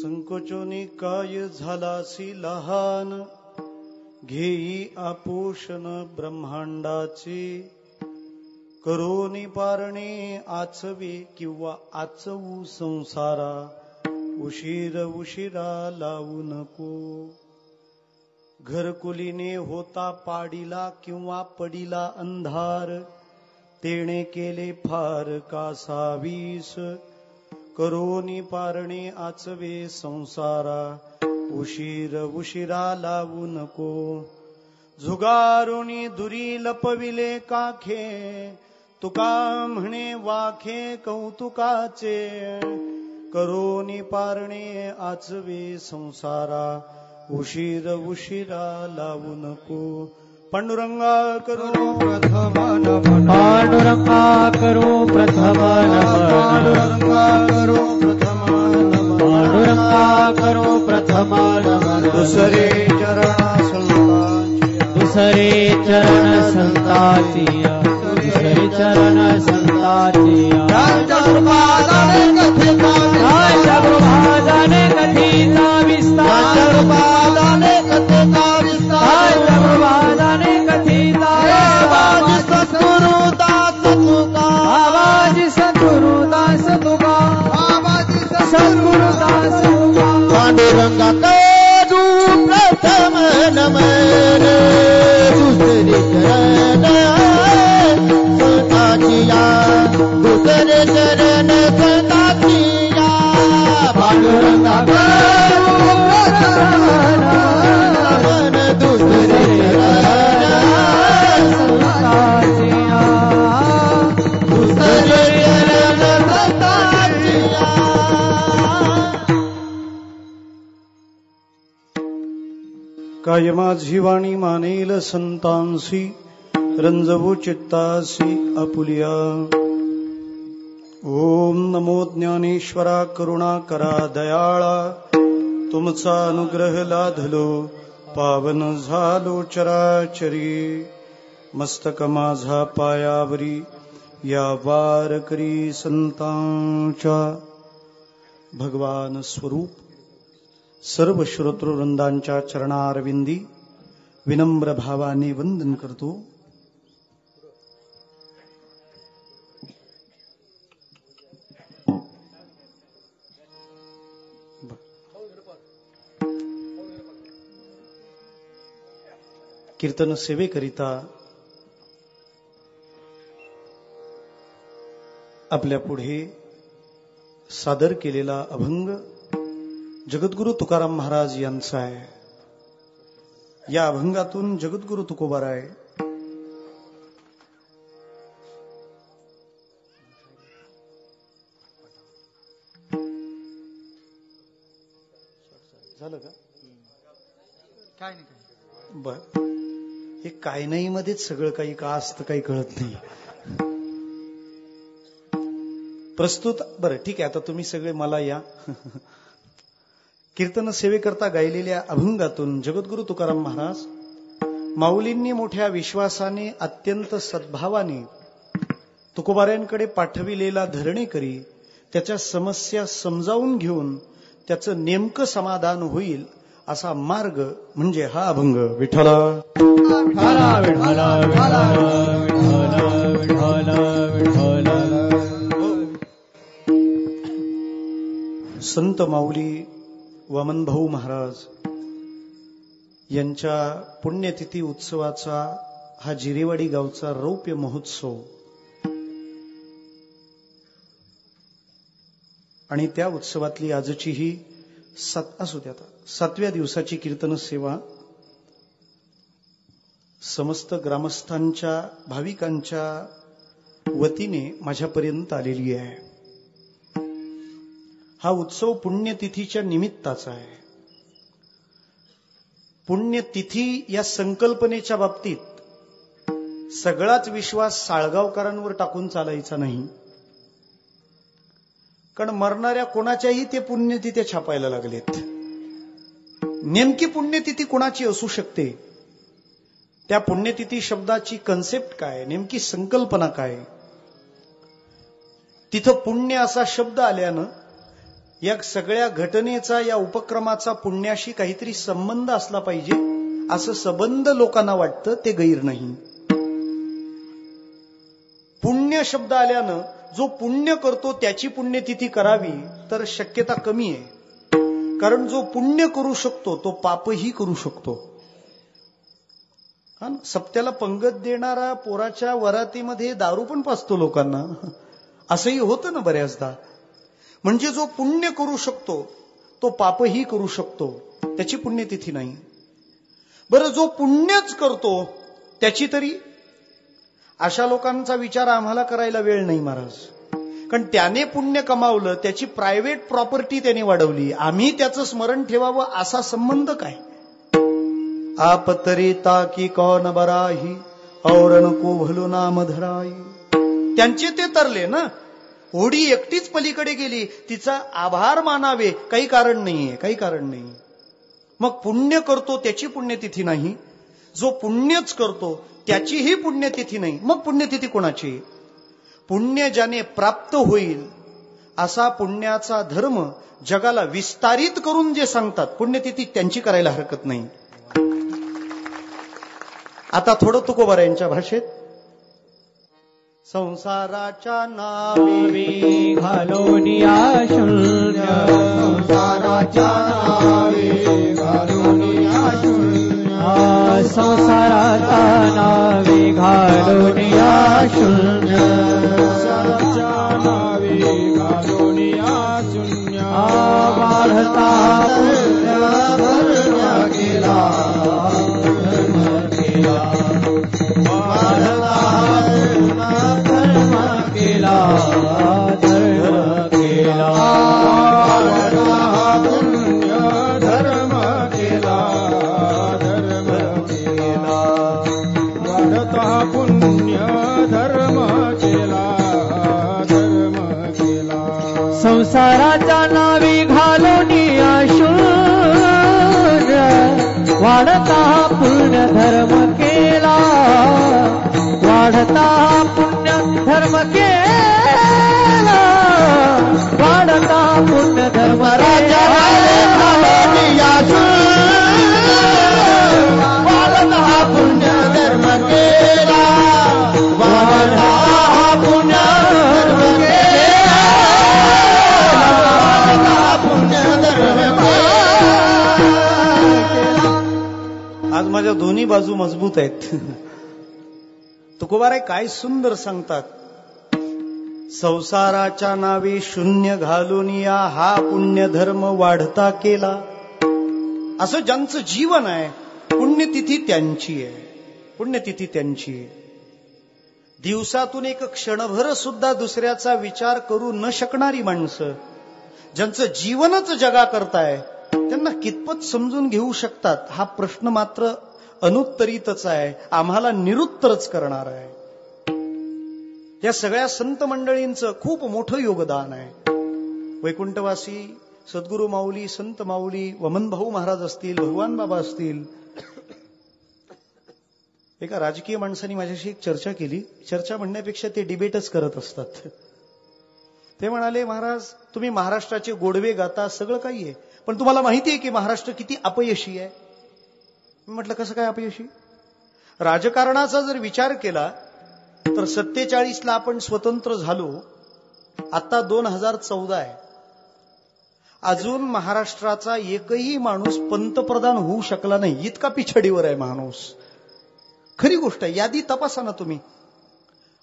संकोचोनी काय झालासी लहान, घेई आपोषण ब्रह्मांडाचे. करोनी पारणे आचवे किंवा आचवू संसारा, उशीर उशिरा लावू नको. घरकुलीने होता पाडीला किंवा पडीला अंधार, तेणे केले फार कासावीस. करोनी पारणे आचवे संसारा, उशीर उशिरा लावू नको. झुगारुनी दुरी लपविले काखे, तुका म्हणे वाखे कौतुकाचे. करोनी पारणे आचवे संसारा, उशीर उशिरा लावू नको. पांडुरंगा करो प्रथम नमन, पांडुरंगा करो प्रथम नमन, पांडुरंगा करो प्रथम नमन, पांडुरंगा करो प्रथम नमन. दुसरे चरण संतांची, दुसरे चरण संतांची, दुसरे चरण संतांची. राजगुरुपादाने कथिता राजगुरुपादाने कथिता विस्तार, राजगुरुपादाने कथिता विस्तार. राजगुरुपादाने कथिता बाबाजी सद्गुरुदास तुका, बाबाजी सद्गुरुदास तुका, बाबाजी सद्गुरुदास तुका. पांडुरंगा करू प्रथम नमन, दुसरे चरण संतांचिया, दुसरे चरण संतांचिया. पांडुरंगा करू प्रथम नमन, दुसरे चरण संतांचिया, दुसरे चरण संतांचिया. काय माझी वाणी मानेल संतांसी, रंजवू चित्तासी आपुलिया. ओम नमो ज्ञानेश्वरा करुणा करा दयाळा, तुमचा अनुग्रह लाधलो पावन झालो चराचरी. मस्तक माझा पायावरी या वारकरी संतांच्या. भगवान स्वरूप सर्व श्रोतृवृंदांच्या चरणारविंदी विनम्र भावाने वंदन करतो. कीर्तन सेवेकरिता आपल्या पुढे सादर केलेला अभंग जगद्गुरु तुकाराम महाराज यांचा आहे. या अभंगातून जगद्गुरु तुकोबाराय झालं का? काय नाही बर, हे काय नाही मध्येच सगळं काही का असतं काही कळत नाही. प्रस्तुत बरं ठीक आहे. आता तुम्ही सगळे मला या कीर्तन सेवेकरता गायलेल्या अभंगातून जगद्गुरु तुकाराम महाराज माऊलींनी मोठ्या विश्वासाने अत्यंत सद्भावाने तुकोबाऱ्यांकडे पाठविलेला धरणेकरी त्याच्या समस्या समजावून घेऊन त्याचं नेमकं समाधान होईल असा मार्ग म्हणजे हा अभंग. विठ्ठला विठ्ठला विठ्ठला विठ्ठला विठ्ठला विठ्ठला. संत माऊली वामनभाऊ महाराज यांच्या पुण्यतिथी उत्सवाचा हा जिरेवाडी गावचा रौप्य महोत्सव आणि त्या उत्सवातली आजची ही असू द्या 7व्या दिवसाची कीर्तन सेवा समस्त ग्रामस्थांच्या भाविकांच्या वतीने माझ्यापर्यंत आलेली आहे. हा उत्सव पुण्यतिथीच्या निमित्ताचा आहे. पुण्यतिथी या संकल्पनेच्या बाबतीत सगळाच विश्वास साळगावकरांवर टाकून चालायचा नाही. कारण मरणाऱ्या कोणाच्याही ते पुण्यतिथी छापायला लागलेत. नेमकी पुण्यतिथी कोणाची असू शकते, त्या पुण्यतिथी शब्दाची कन्सेप्ट काय, नेमकी संकल्पना काय, तिथं पुण्य असा शब्द आल्यानं या सगळ्या घटनेचा, या उपक्रमाचा पुण्याशी काहीतरी संबंध असला पाहिजे असं सबंध लोकांना वाटतं. ते गैर नाही. पुण्य शब्द आल्यानं जो पुण्य करतो त्याची पुण्यतिथी करावी तर शक्यता कमी आहे. कारण जो पुण्य करू शकतो तो पापही करू शकतो. सप्त्याला पंगत देणारा पोराच्या वरातीमध्ये दारू पण पाजतो लोकांना, असंही होतं ना बऱ्याचदा. म्हणजे जो पुण्य करू शकतो तो पापही करू शकतो, त्याची पुण्यतिथी नाही. बरं, जो पुण्यच करतो त्याची तरी? अशा लोकांचा विचार आम्हाला करायला वेळ नाही महाराज. कारण त्याने पुण्य कमावलं, त्याची प्रायव्हेट प्रॉपर्टी त्याने वाढवली, आम्ही त्याचं स्मरण ठेवावं असा संबंध काय? आप तरी ताकी कौन बराही औरण को भलो नाम धराई. त्यांचे ते तरले ना. होडी एकटीच पलीकडे गेली, तिचा आभार मानावे काही कारण नाहीये, काही कारण नाही. मग पुण्य करतो त्याची पुण्यतिथी नाही, जो पुण्यच करतो त्याचीही पुण्यतिथी नाही. मग पुण्यतिथी कोणाची? पुण्य ज्याने प्राप्त होईल असा पुण्याचा धर्म जगाला विस्तारित करून जे सांगतात, पुण्यतिथी त्यांची करायला हरकत नाही. आता थोडं तुकोबारायांच्या भाषेत. संसाराच्या नावे घालोनिया शून्य, संसाराच्या नावे घालोनिया शून्य, संसाराच्या नावे घालोनिया शून्य, संसाराच्या नावे घालोनिया शून्य, वाढता पुण्य धर्म केला, धर्म केला, वाढता धर्म केला, धर्म केला, वाढता पुण्य धर्म केला, धर्म केला, वाढता पुण्य धर्म केला, धर्म केला. संसाराच्या नावी घालोनिया शून्य, वाढता पुण्य धर्म केला, वाढता पुण्य धर्म केला, वाढता पुण्य धर्म. राजा घालोनिया शून्य, वाढता पुण्य धर्म केला, वाढता पुण्य धर्म केला, वाढता पुण्य धर्म केला. आज माझ्या दोन्ही बाजू मजबूत आहेत. तुकोबाराय काय सुंदर सांगतात. संसाराच्या नावे शून्य घालूनिया हा पुण्य धर्म वाढता केला. असं ज्यांचं जीवन आहे पुण्यतिथी त्यांची आहे, पुण्यतिथी त्यांची आहे. दिवसातून एक क्षणभर सुद्धा दुसऱ्याचा विचार करू न शकणारी माणसं, ज्यांचं जीवनच जगा करताय, त्यांना कितपत समजून घेऊ शकतात हा प्रश्न मात्र अनुत्तरितच आहे, आम्हाला निरुत्तरच करणार आहे. या सगळ्या संत मंडळींचं खूप मोठं योगदान आहे. वैकुंठवासी सद्गुरू माऊली, संत माऊली, वमन भाऊ महाराज असतील, भगवान बाबा असतील. एका राजकीय माणसाने माझ्याशी एक चर्चा केली. चर्चा म्हणण्यापेक्षा ते डिबेटच करत असतात. ते म्हणाले, महाराज तुम्ही महाराष्ट्राचे गोडवे गाता, सगळं काही आहे, पण तुम्हाला माहिती आहे की महाराष्ट्र किती अपयशी आहे? मी म्हटलं कसं काय अपयशी? राजकारणाचा जर विचार केला तर 47ला आपण स्वतंत्र झालो, आता 2014 आहे. अजून महाराष्ट्राचा एकही माणूस पंतप्रधान होऊ शकला नाही, इतका पिछडीवर आहे माणूस. खरी गोष्ट आहे. यादी तपासा ना तुम्ही.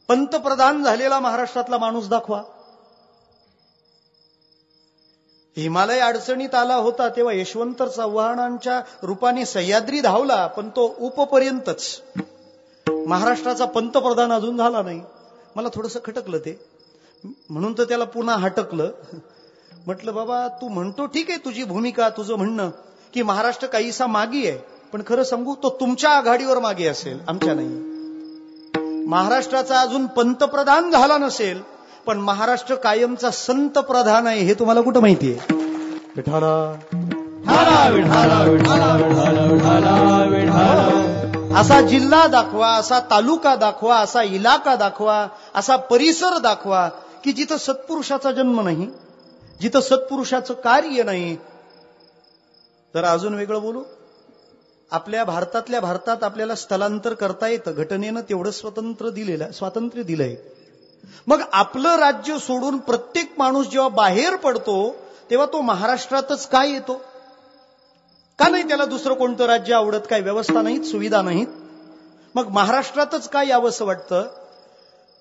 पंतप्रधान झालेला महाराष्ट्रातला माणूस दाखवा. हिमालय अडचणीत आला होता तेव्हा यशवंत चव्हाणांच्या रूपाने सह्याद्री धावला, पण तो उपपर्यंतच. महाराष्ट्राचा पंतप्रधान अजून झाला नाही. मला थोडंसं खटकलं ते, म्हणून तर त्याला पुन्हा हटकलं. म्हटलं बाबा तू म्हणतो ठीक आहे, तुझी भूमिका, तुझं म्हणणं की महाराष्ट्र काहीसा मागे आहे, पण खरं सांगू तो तुमच्या आघाडीवर मागे असेल, आमच्या नाही. महाराष्ट्राचा अजून पंतप्रधान झाला नसेल, पण महाराष्ट्र कायमचा संत प्रधान आहे, हे तुम्हाला कुठं माहितीये? विठाला असा जिल्हा दाखवा, असा तालुका दाखवा, असा इलाका दाखवा, असा परिसर दाखवा की जिथं सत्पुरुषाचा जन्म नाही, जिथं सत्पुरुषाचं कार्य नाही. जरा अजून वेगळं बोलू. आपल्या भारतातल्या भारतात आपल्याला स्थलांतर करता येतं. घटनेनं तेवढं स्वातंत्र्य दिलंय. मग आपलं राज्य सोडून प्रत्येक माणूस जेव्हा बाहेर पडतो तेव्हा तो महाराष्ट्रातच काय येतो? का नाही त्याला दुसरं कोणतं राज्य आवडत? काय व्यवस्था नाहीत, सुविधा नाहीत? मग महाराष्ट्रातच काय यावंसं वाटतं?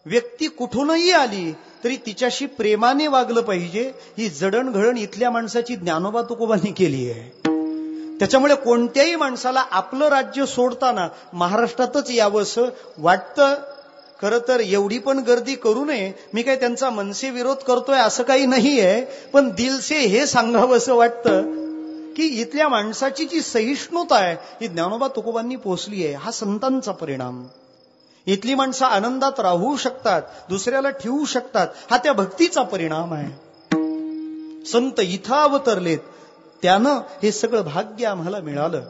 व्यक्ती कुठूनही आली तरी तिच्याशी प्रेमाने वागलं पाहिजे. ही जडणघडण इथल्या माणसाची ज्ञानोबा तुकोबांनी केली आहे. त्याच्यामुळे कोणत्याही माणसाला आपलं राज्य सोडताना महाराष्ट्रातच यावंसं वाटतं. खरं तर एवढी पण गर्दी करू नये. मी काही त्यांचा मनसे विरोध करतोय असं काही नाहीये, पण दिलसे हे सांगावंसं वाटतं की इथल्या माणसाची जी सहिष्णुता आहे ही ज्ञानोबा तुकोबांनी पोचली आहे. हा संतांचा परिणाम. इथली माणसं आनंदात राहू शकतात, दुसऱ्याला ठेवू शकतात, हा त्या भक्तीचा परिणाम आहे. संत इथं अवतरलेत, त्यानं हे सगळं भाग्य आम्हाला मिळालं.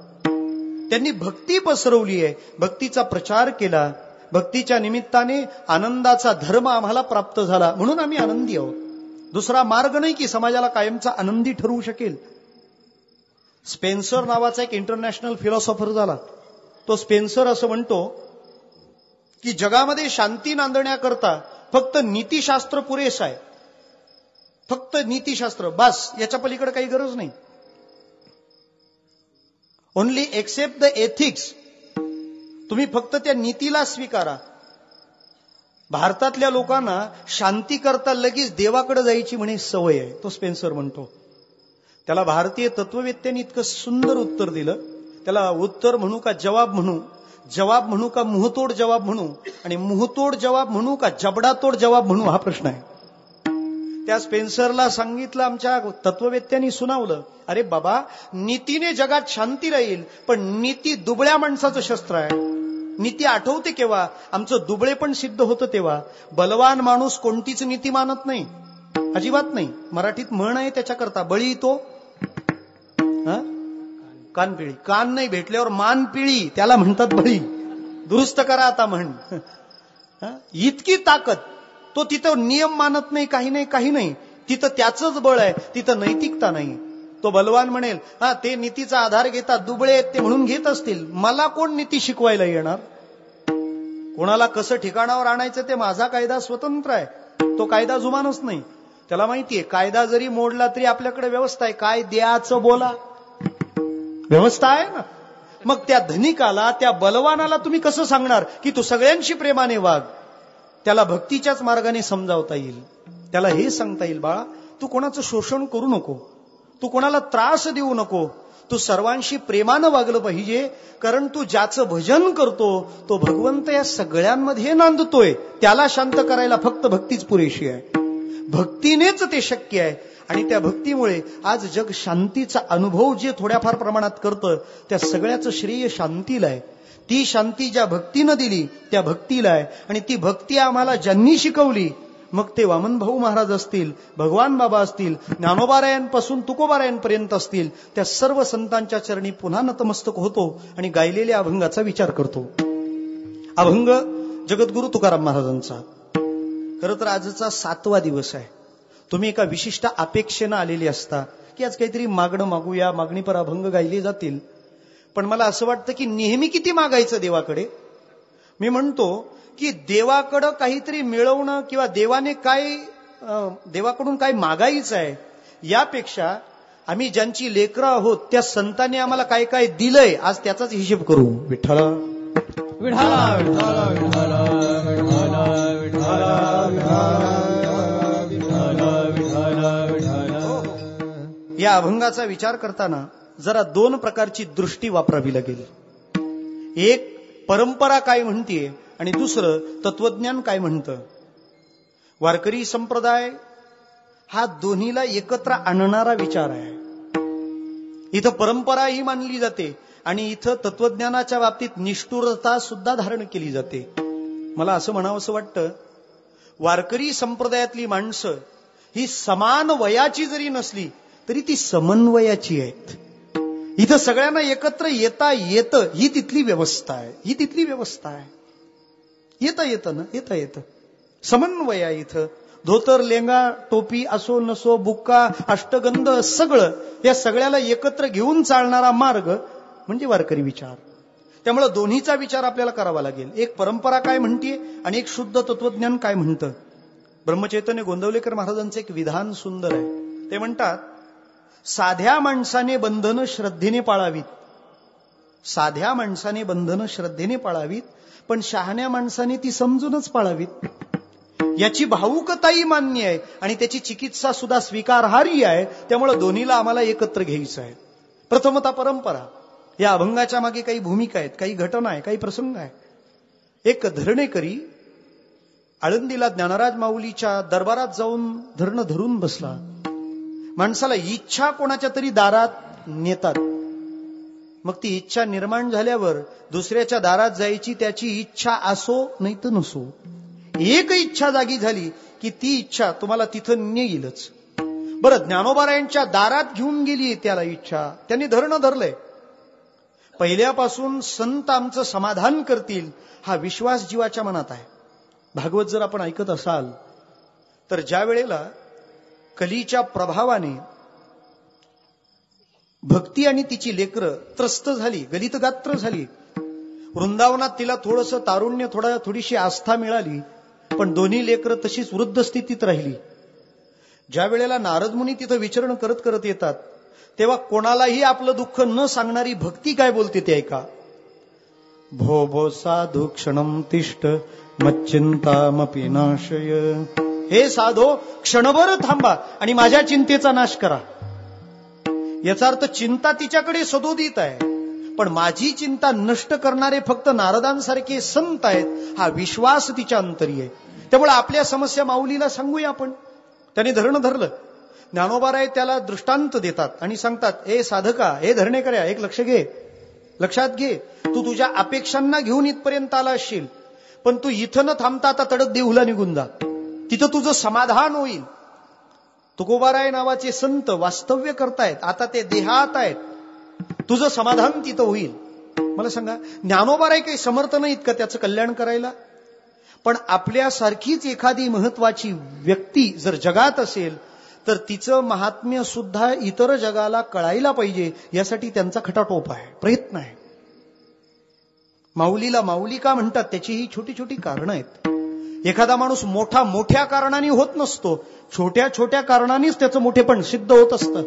त्यांनी भक्ती पसरवली आहे, भक्तीचा प्रचार केला. भक्तीच्या निमित्ताने आनंदाचा धर्म आम्हाला प्राप्त झाला, म्हणून आम्ही आनंदी आहोत. दुसरा मार्ग नाही की समाजाला कायमचा आनंदी ठरवू शकेल. स्पेन्सर नावाचा एक इंटरनॅशनल फिलॉसॉफर झाला. तो स्पेन्सर असं म्हणतो की जगामध्ये शांती नांदण्याकरता फक्त नीतिशास्त्र पुरेस आहे. फक्त नीतिशास्त्र बस, याच्या पलीकडे काही गरज नाही. Only except the ethics. तुम्ही फक्त त्या नीतीला स्वीकारा. भारतातल्या लोकांना शांती करता लगेच देवाकडे जायची म्हणे सवय आहे, तो स्पेन्सर म्हणतो. त्याला भारतीय तत्ववेत्यांनी इतकं सुंदर उत्तर दिलं. त्याला उत्तर म्हणू का जवाब म्हणू, जवाब म्हणू का मुहतोड जवाब म्हणू, आणि मुहतोड जवाब म्हणू का जबडातोड जवाब म्हणू, हा प्रश्न आहे. त्या स्पेन्सरला सांगितलं, आमच्या तत्ववेत्यांनी सुनावलं, अरे बाबा, नीतीने जगात शांती राहील, पण नीती दुबळ्या माणसाचं शस्त्र आहे. नीती आठवते केव्हा? आमचं दुबळे पण सिद्ध होतं तेव्हा. बलवान माणूस कोणतीच नीती मानत नाही, अजिबात नाही. मराठीत म्हण आहे त्याच्याकरता, बळी तो कान पिळी. कान नाही भेटल्यावर मान पिळी, त्याला म्हणतात बळी. दुरुस्त करा आता म्हण. इतकी ताकद. तो तिथं नियम मानत नाही, काही नाही, काही नाही. तिथं त्याचंच बळ आहे, तिथं नैतिकता नाही. तो बलवान म्हणेल, हा ते नीतीचा आधार घेतात, दुबळे आहेत ते म्हणून घेत असतील, मला कोण नीती शिकवायला येणार? कोणाला कसं ठिकाणावर आणायचं ते माझा कायदा स्वतंत्र आहे. तो कायदा जुमानच नाही. त्याला माहितीये कायदा जरी मोडला तरी आपल्याकडे व्यवस्था आहे. काय द्याचं बोला, व्यवस्था आहे ना. मग त्या धनिकाला, त्या बलवानाला तुम्ही कसं सांगणार की तू सगळ्यांशी प्रेमाने वाग? त्याला भक्तीच्याच मार्गाने समजावता येईल. त्याला हे सांगता येईल, बाळा तू कोणाचं शोषण करू नको, तू कोणाला त्रास देऊ नको, तू सर्वांशी प्रेमानं वागलं पाहिजे. कारण तू ज्याचं भजन करतो तो भगवंत या सगळ्यांमध्ये नांदतोय. त्याला शांत करायला फक्त भक्तीच पुरेशी आहे. भक्तीनेच ते शक्य आहे. आणि त्या भक्तीमुळे आज जग शांतीचा अनुभव जे थोड्याफार प्रमाणात करतं, त्या सगळ्याचं श्रेय शांतीला आहे. ती शांती ज्या भक्तीनं दिली त्या भक्तीला आहे. आणि ती भक्ती आम्हाला ज्यांनी शिकवली, मग ते वामन भाऊ महाराज असतील, भगवान बाबा असतील, ज्ञानोबारायांपासून तुकोबारायांपर्यंत असतील, त्या सर्व संतांच्या चरणी पुन्हा नतमस्तक होतो आणि गायलेल्या अभंगाचा विचार करतो. अभंग जगद्गुरु तुकाराम महाराजांचा. खरं तर आजचा 7वा दिवस आहे. तुम्ही एका विशिष्ट अपेक्षेनं आलेली असता की आज काहीतरी मागणं मागूया, मागणीपर अभंग गायले जातील. पण मला असं वाटतं की नेहमी किती मागायचं देवाकडे? मी म्हणतो की देवाकडं काहीतरी मिळवणं किंवा देवाकडून काय मागायचं आहे, यापेक्षा आम्ही ज्यांची लेकरं आहोत त्या संतांनी आम्हाला काय काय दिलंय आज त्याचाच हिशेब करू. विठ्ठला विठ्ठला विठ्ठला विठ्ठला विठ्ठला विठ्ठला विठ्ठला. या अभंगाचा विचार करताना जरा 2 प्रकारची दृष्टी वापरावी लागेल. एक, परंपरा काय म्हणतीये, आणि दुसरं, तत्वज्ञान काय म्हणतं. वारकरी संप्रदाय हा दोन्हीला एकत्र आणणारा विचार आहे. इथं परंपरा ही मानली जाते आणि इथं तत्वज्ञानाच्या बाबतीत निष्ठुरता सुद्धा धारण केली जाते. मला असं म्हणावंसं वाटतं, वारकरी संप्रदायातली माणसं ही समान वयाची जरी नसली तरी ती समन्वयाची आहेत. इथं सगळ्यांना एकत्र येता येतं, ही तिथली व्यवस्था आहे. ही तिथली व्यवस्था आहे. येता येतं ना, येता येतं. समन्वय आहे इथं. धोतर, लेंगा, टोपी असो नसो, बुक्का, अष्टगंध, सगळं या सगळ्याला एकत्र घेऊन चालणारा मार्ग म्हणजे वारकरी विचार. त्यामुळे दोन्हीचा विचार आपल्याला करावा लागेल. एक परंपरा काय म्हणते आणि एक शुद्ध तत्वज्ञान काय म्हणतं. ब्रह्मचैतन्य गोंदवलेकर महाराजांचं एक विधान सुंदर आहे. ते म्हणतात, साध्या माणसाने बंधनं श्रद्धेने पाळावीत, साध्या माणसाने बंधनं श्रद्धेने पाळावीत, पण शहाण्या माणसाने ती समजूनच पाळावीत. याची भावुकताही मान्य आहे आणि त्याची चिकित्सा सुद्धा स्वीकारहार्य आहे. त्यामुळे दोन्हीला आम्हाला एकत्र घ्यायचं आहे. प्रथमतः परंपरा. या अभंगाच्या मागे काही भूमिका आहेत, काही घटना आहे, काही प्रसंग आहे. एक धरणेकरी आळंदीला ज्ञानराज माऊलीच्या दरबारात जाऊन धरणं धरून बसला. माणसाला इच्छा कोणाच्या तरी दारात नेतात. मग ती इच्छा निर्माण झाल्यावर दुसऱ्याच्या दारात जायची त्याची इच्छा असो नाही तर नसो, एक इच्छा जागी झाली की ती इच्छा तुम्हाला तिथं नेईलच. बरं, ज्ञानोबारायांच्या दारात घेऊन गेली त्याला इच्छा, त्यांनी धरणं धरलंय. पहिल्यापासून संत आमचं समाधान करतील हा विश्वास जीवाच्या मनात आहे. भागवत जर आपण ऐकत असाल तर ज्या वेळेला कलीच्या प्रभावाने भक्ती आणि तिची लेकरं त्रस्त झाली, गलित गात्र झाली, वृंदावनात तिला थोडंसं तारुण्य, थोडीशी आस्था मिळाली, पण दोन्ही लेकरं तशीच वृद्ध स्थितीत राहिली. ज्या वेळेला नारद मुनी तिथं विचरण करत करत येतात तेव्हा कोणालाही आपलं दुःख न सांगणारी भक्ती काय बोलते ते ऐका. भो भो साधू क्षणम तिष्ठ मच्चिंतामपि नाशय. हे साधो, क्षणभर थांबा आणि माझ्या चिंतेचा नाश करा. याचा अर्थ चिंता तिच्याकडे सदोदित आहे, पण माझी चिंता नष्ट करणारे फक्त नारदांसारखे संत आहेत हा विश्वास तिच्या अंतरी आहे. त्यामुळे आपल्या समस्या माऊलीला सांगूया आपण. त्याने धरणं धरलं. ज्ञानोबाराय त्याला दृष्टांत देतात आणि सांगतात, ए साधका, हे धरणेकऱ्या, एक लक्षात घे, तू तुझ्या अपेक्षांना घेऊन इथपर्यंत आला असशील, पण तू इथं न थांबता आता तडक देऊला निघून जा, तिथं तुझं समाधान होईल. तुकोबाराय नावाचे संत वास्तव्य करतायत, आता ते देहात आहेत, तुझं समाधान तिथं होईल. मला सांगा, ज्ञानोबाराय काही समर्थ नाहीत का त्याचं कल्याण करायला? पण आपल्यासारखीच एखादी महत्वाची व्यक्ती जर जगात असेल तर तिचं महात्म्य सुद्धा इतर जगाला कळायला पाहिजे, यासाठी त्यांचा खटाटोप आहे, प्रयत्न आहे. माऊलीला माऊली का म्हणतात त्याची ही छोटी छोटी कारणं आहेत. एखादा माणूस मोठ्या कारणाने होत नसतो, छोट्या छोट्या कारणानेच त्याचं मोठेपण सिद्ध होत असतं.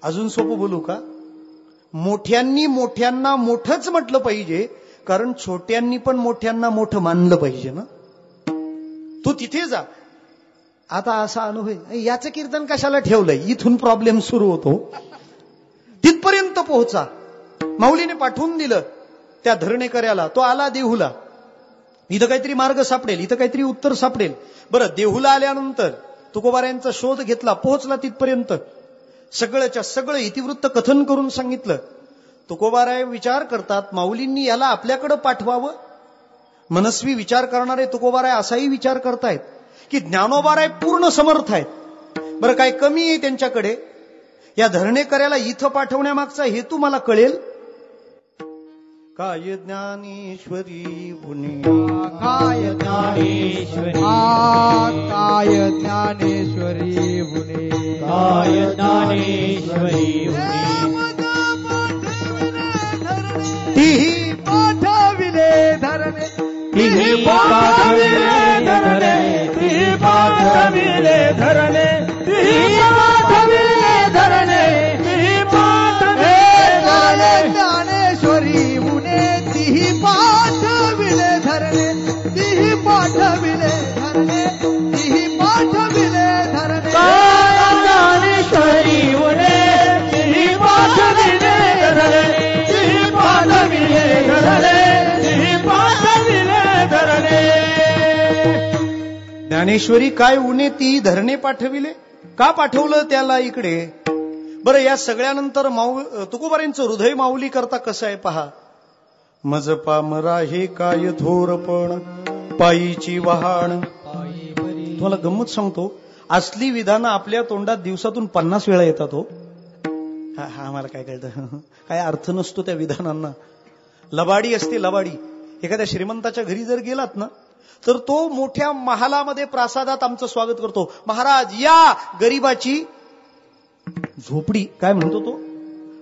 अजून सोपं बोलू का? मोठ्यांनी मोठ्यांना मोठंच म्हटलं पाहिजे, कारण छोट्यांनी पण मोठ्यांना मोठं मानलं पाहिजे ना. तू तिथे जा. आता असा अनुभव, याचं कीर्तन कशाला ठेवलंय, इथून प्रॉब्लेम सुरू होतो. तिथपर्यंत पोहोचा. माऊलीने पाठवून दिलं त्या धरणेकऱ्याला, तो आला देहूला. इथं काहीतरी मार्ग सापडेल, इथं काहीतरी उत्तर सापडेल. बरं, देहूला आल्यानंतर तुकोबारायांचा शोध घेतला, पोहोचला तिथपर्यंत. सगळंच्या सगळं इतिवृत्त कथन करून सांगितलं. तुकोबाराय विचार करतात, माऊलींनी याला आपल्याकडे पाठवावं. मनस्वी विचार करणारे तुकोबाराय असाही विचार करतायत की ज्ञानोबाराय पूर्ण समर्थ आहेत, बरं काय कमी आहे त्यांच्याकडे. या धरणेकऱ्याला इथं पाठवण्यामागचा हेतू मला कळेल. काय ज्ञानेश्वरी पुणे, काय ज्ञानेश्वरी, काय ज्ञानेश्वरी पुणे, काय ज्ञानेश्वरी तीही पाठविले धरणे, तीही पाठविले धरणे, तीही पाठविले धरणे, तीही पाठविले धरणे, तीही पाठविले धरणे. ज्ञानेश्वरी मुने तीही पाठविले धरणे, तीही पाठविले धरणे, तीही पाठविले धरणे. ज्ञानेश्वरी मुने तीही पाठविले धरणे, तीही पाठविले धरणे, तीही पाठविले धरणे. ज्ञानेश्वरी काय उणे ती धरणे पाठविले. का पाठवलं त्याला इकडे? बरं, या सगळ्यानंतर तुकोबारांचं हृदय माऊली करता कसं आहे पहा. मज पामरा हे काय थोरपण पायीची वहाण. तुम्हाला गंमत सांगतो, असली विधानं आपल्या तोंडात दिवसातून 50 वेळा येतात हो. हा मला काय कळतं, काय अर्थ नसतो त्या विधानांना. लबाडी असते लबाडी. एखाद्या श्रीमंताच्या घरी जर गेलात ना तर तो मोठ्या महालामध्ये प्रासादात आमचं स्वागत करतो. महाराज या, गरीबाची झोपडी. काय म्हणतो तो?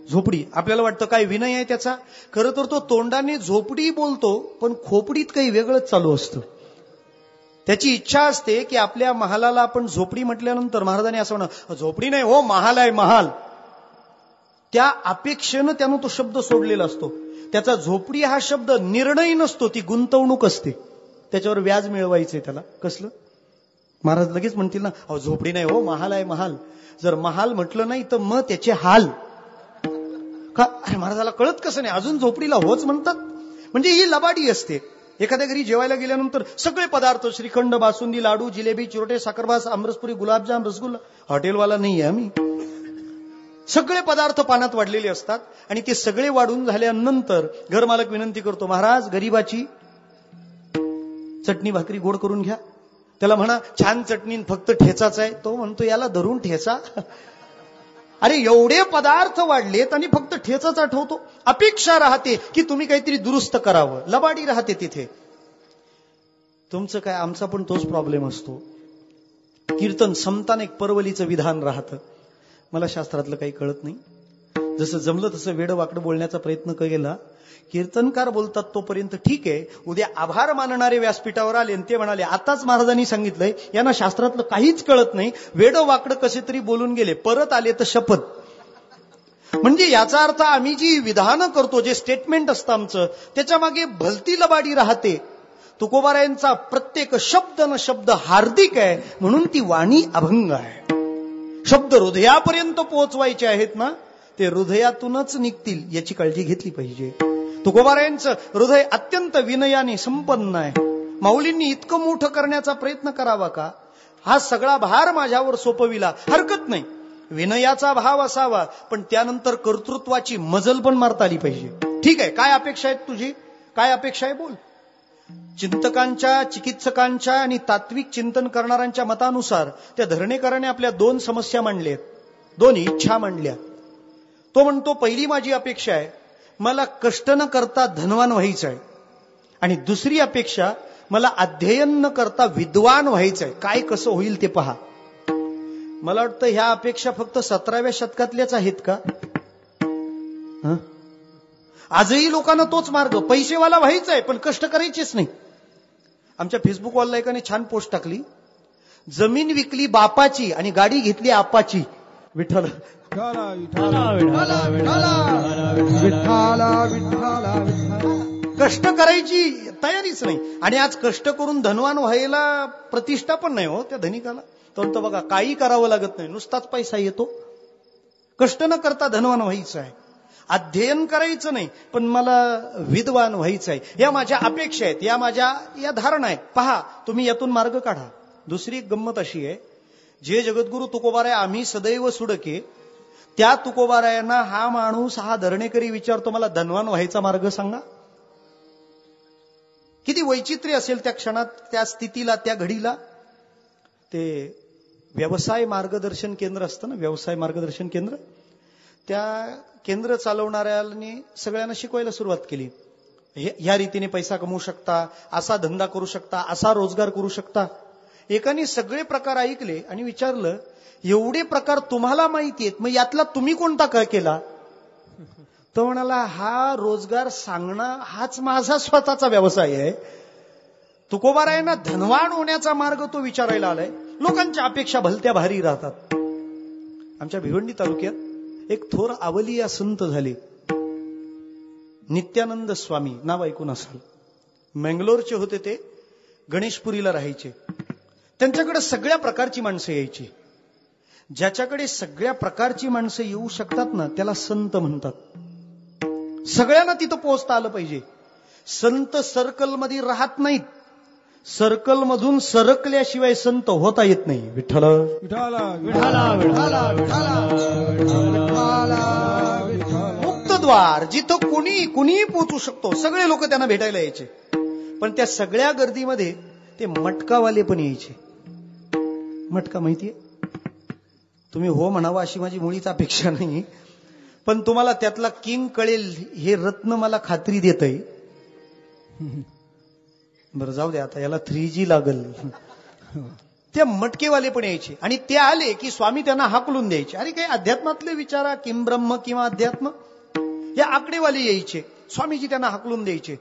झोपडी. आपल्याला वाटतं काय विनय आहे त्याचा? खरं तर तो तोंडाने झोपडी बोलतो, पण खोपडीत काही वेगळंच चालू असतं. त्याची इच्छा असते की आपल्या महालाला आपण झोपडी म्हटल्यानंतर महाराजांनी असं म्हणा, झोपडी नाही हो, महाल आहे महाल. त्या अपेक्षेनं त्यानं तो शब्द सोडलेला असतो. त्याचा झोपडी हा शब्द निर्णय नसतो, ती गुंतवणूक असते. त्याच्यावर व्याज मिळवायचंय त्याला. कसलं? महाराज लगेच म्हणतील ना, अहो झोपडी नाही हो, महाल आहे महाल. जर महाल म्हटलं नाही तर मग त्याचे हाल का? अरे महाराजाला कळत कसं नाही, अजून झोपडीला होच म्हणतात. म्हणजे ही लबाडी असते. एखाद्या घरी जेवायला गेल्यानंतर सगळे पदार्थ, श्रीखंड, बासुंदी, लाडू, जिलेबी, चिरोटे, साखरभास, आमरसपुरी, गुलाबजाम, रसगुल्ला. हॉटेलवाला नाही आहे आम्ही. सगळे पदार्थ पानात वाढलेले असतात आणि ते सगळे वाढून झाल्यानंतर घरमालक विनंती करतो, महाराज गरीबाची चटणी भाकरी गोड करून घ्या. त्याला म्हणा छान चटणी फक्त ठेचाच आहे. तो म्हणतो याला धरून ठेचा. अरे एवढे पदार्थ वाढलेत आणि फक्त ठेचाच आठवतो. अपेक्षा राहते की तुम्ही काहीतरी दुरुस्त करावं. लबाडी राहते तिथे. तुमचं काय, आमचा पण तोच प्रॉब्लेम असतो. कीर्तन संतान एक परवलीचं विधान राहतं. मला शास्त्रातलं काही कळत नाही. जसं जमलं तसं वेडं वाकडं बोलण्याचा प्रयत्न केला. कीर्तनकार बोलतात तोपर्यंत ठीक आहे. उद्या आभार मानणारे व्यासपीठावर आले आणि ते म्हणाले, आताच महाराजांनी सांगितलंय यांना शास्त्रातलं काहीच कळत नाही, वेडं वाकडं कसे तरी बोलून गेले, परत आले तर शपथ. म्हणजे याचा अर्थ आम्ही जी विधानं करतो, जे स्टेटमेंट असतं आमचं, त्याच्या मागे भलती लबाडी राहते. तुकोबारायांचा प्रत्येक शब्द न शब्द हार्दिक आहे, म्हणून ती वाणी अभंग आहे. शब्द हृदयापर्यंत पोहोचवायचे आहेत ना, ते हृदयातूनच निघतील याची काळजी घेतली पाहिजे. तुकोबारायांचं हृदय अत्यंत विनयाने संपन्न आहे. माऊलींनी इतकं मोठं करण्याचा प्रयत्न करावा का? हा सगळा भार माझ्यावर सोपविला, हरकत नाही. विनयाचा भाव असावा, पण त्यानंतर कर्तृत्वाची मजल पण मारता आली पाहिजे. ठीक आहे, काय अपेक्षा आहे तुझी? काय अपेक्षा आहे बोल. चिंतकांच्या, चिकित्सकांच्या आणि तात्विक चिंतन करणाऱ्यांच्या मतानुसार त्या धरणेकराने आपल्या 2 समस्या मांडल्यात, 2 इच्छा मांडल्या. तो म्हणतो पहिली माझी अपेक्षा आहे, मला कष्ट न करता धनवान व्हायचं आहे. आणि दुसरी अपेक्षा, मला अध्ययन न करता विद्वान व्हायचं आहे. काय कसं होईल ते पहा. मला वाटतं ह्या अपेक्षा फक्त 17व्या शतकातल्याच आहेत का? आजही लोकांना तोच मार्ग, पैसेवाला व्हायचंय पण कष्ट करायचेच नाही. आमच्या फेसबुक वॉलला एकाने छान पोस्ट टाकली, जमीन विकली बापाची आणि गाडी घेतली आपाची. विठ्ठल कष्ट करायची तयारीच नाही. आणि आज कष्ट करून धनवान व्हायला प्रतिष्ठा पण नाही हो त्या धनिकाला. तर बघा, काही करावं लागत नाही, नुसताच पैसा येतो. कष्ट न करता धनवान व्हायचं आहे, अध्ययन करायचं नाही, पण मला विद्वान व्हायचं आहे. या माझ्या अपेक्षा आहेत, या धारणा आहेत. पहा, तुम्ही यातून मार्ग काढा. दुसरी गंमत अशी आहे, जे जगद्गुरु तुकोबाराय आम्ही सदैव सुडके, त्या तुकोबारायांना हा माणूस, हा धरणेकरी विचारतो, मला धनवान व्हायचा मार्ग सांगा. किती वैचित्र्य असेल त्या क्षणात, त्या स्थितीला, त्या घडीला. ते व्यवसाय मार्गदर्शन केंद्र असतं ना, व्यवसाय मार्गदर्शन केंद्र, त्या केंद्र चालवणाऱ्यांनी सगळ्यांना शिकवायला सुरुवात केली. ह्या रीतीने पैसा कमवू शकता, असा धंदा करू शकता, असा रोजगार करू शकता. एकाने सगळे प्रकार ऐकले आणि विचारलं, एवढे प्रकार तुम्हाला माहिती आहेत, मग यातला तुम्ही कोणता काय केला? तो म्हणाला, हा रोजगार सांगणं हाच माझा स्वतःचा व्यवसाय आहे. तुकोबारायांना धनवान होण्याचा मार्ग तो विचारायला आलाय. लोकांच्या अपेक्षा भलत्या भारी राहतात. आमच्या भिवंडी तालुक्यात एक थोर आवलिया संत झाले, नित्यानंद स्वामी, नाव ऐकून असाल. मंगलोरचे होते ते, गणेशपुरीला राहायचे. त्यांच्याकडे सगळ्या प्रकारची माणसं यायची. ज्याच्याकडे सगळ्या प्रकारची माणसं येऊ शकतात ना, त्याला संत म्हणतात. सगळ्यांना तिथं पोहोचता आलं पाहिजे. संत सर्कलमध्ये राहत नाहीत, सर्कल मधून सरकल्याशिवाय संत होता येत नाही. विठ्ठल मुक्तद्वार, जिथं कुणी पोचू शकतो. सगळे लोक त्यांना भेटायला यायचे. पण त्या सगळ्या गर्दीमध्ये ते मटकावाले पण यायचे. मटका माहितीये? तुम्ही हो म्हणावा अशी माझी मुळीच अपेक्षा नाही, पण तुम्हाला त्यातला किंग कळेल हे रत्न मला खात्री देतंय. बरं जाऊ दे, आता याला 3G लागल. त्या मटकेवाले पण यायचे आणि ते आले की स्वामी त्यांना हाकलून द्यायचे. अरे काही अध्यात्मातले विचारा, किम ब्रह्म किंवा अध्यात्म. या आकडेवाले यायचे, स्वामीजी त्यांना हाकलून द्यायचे.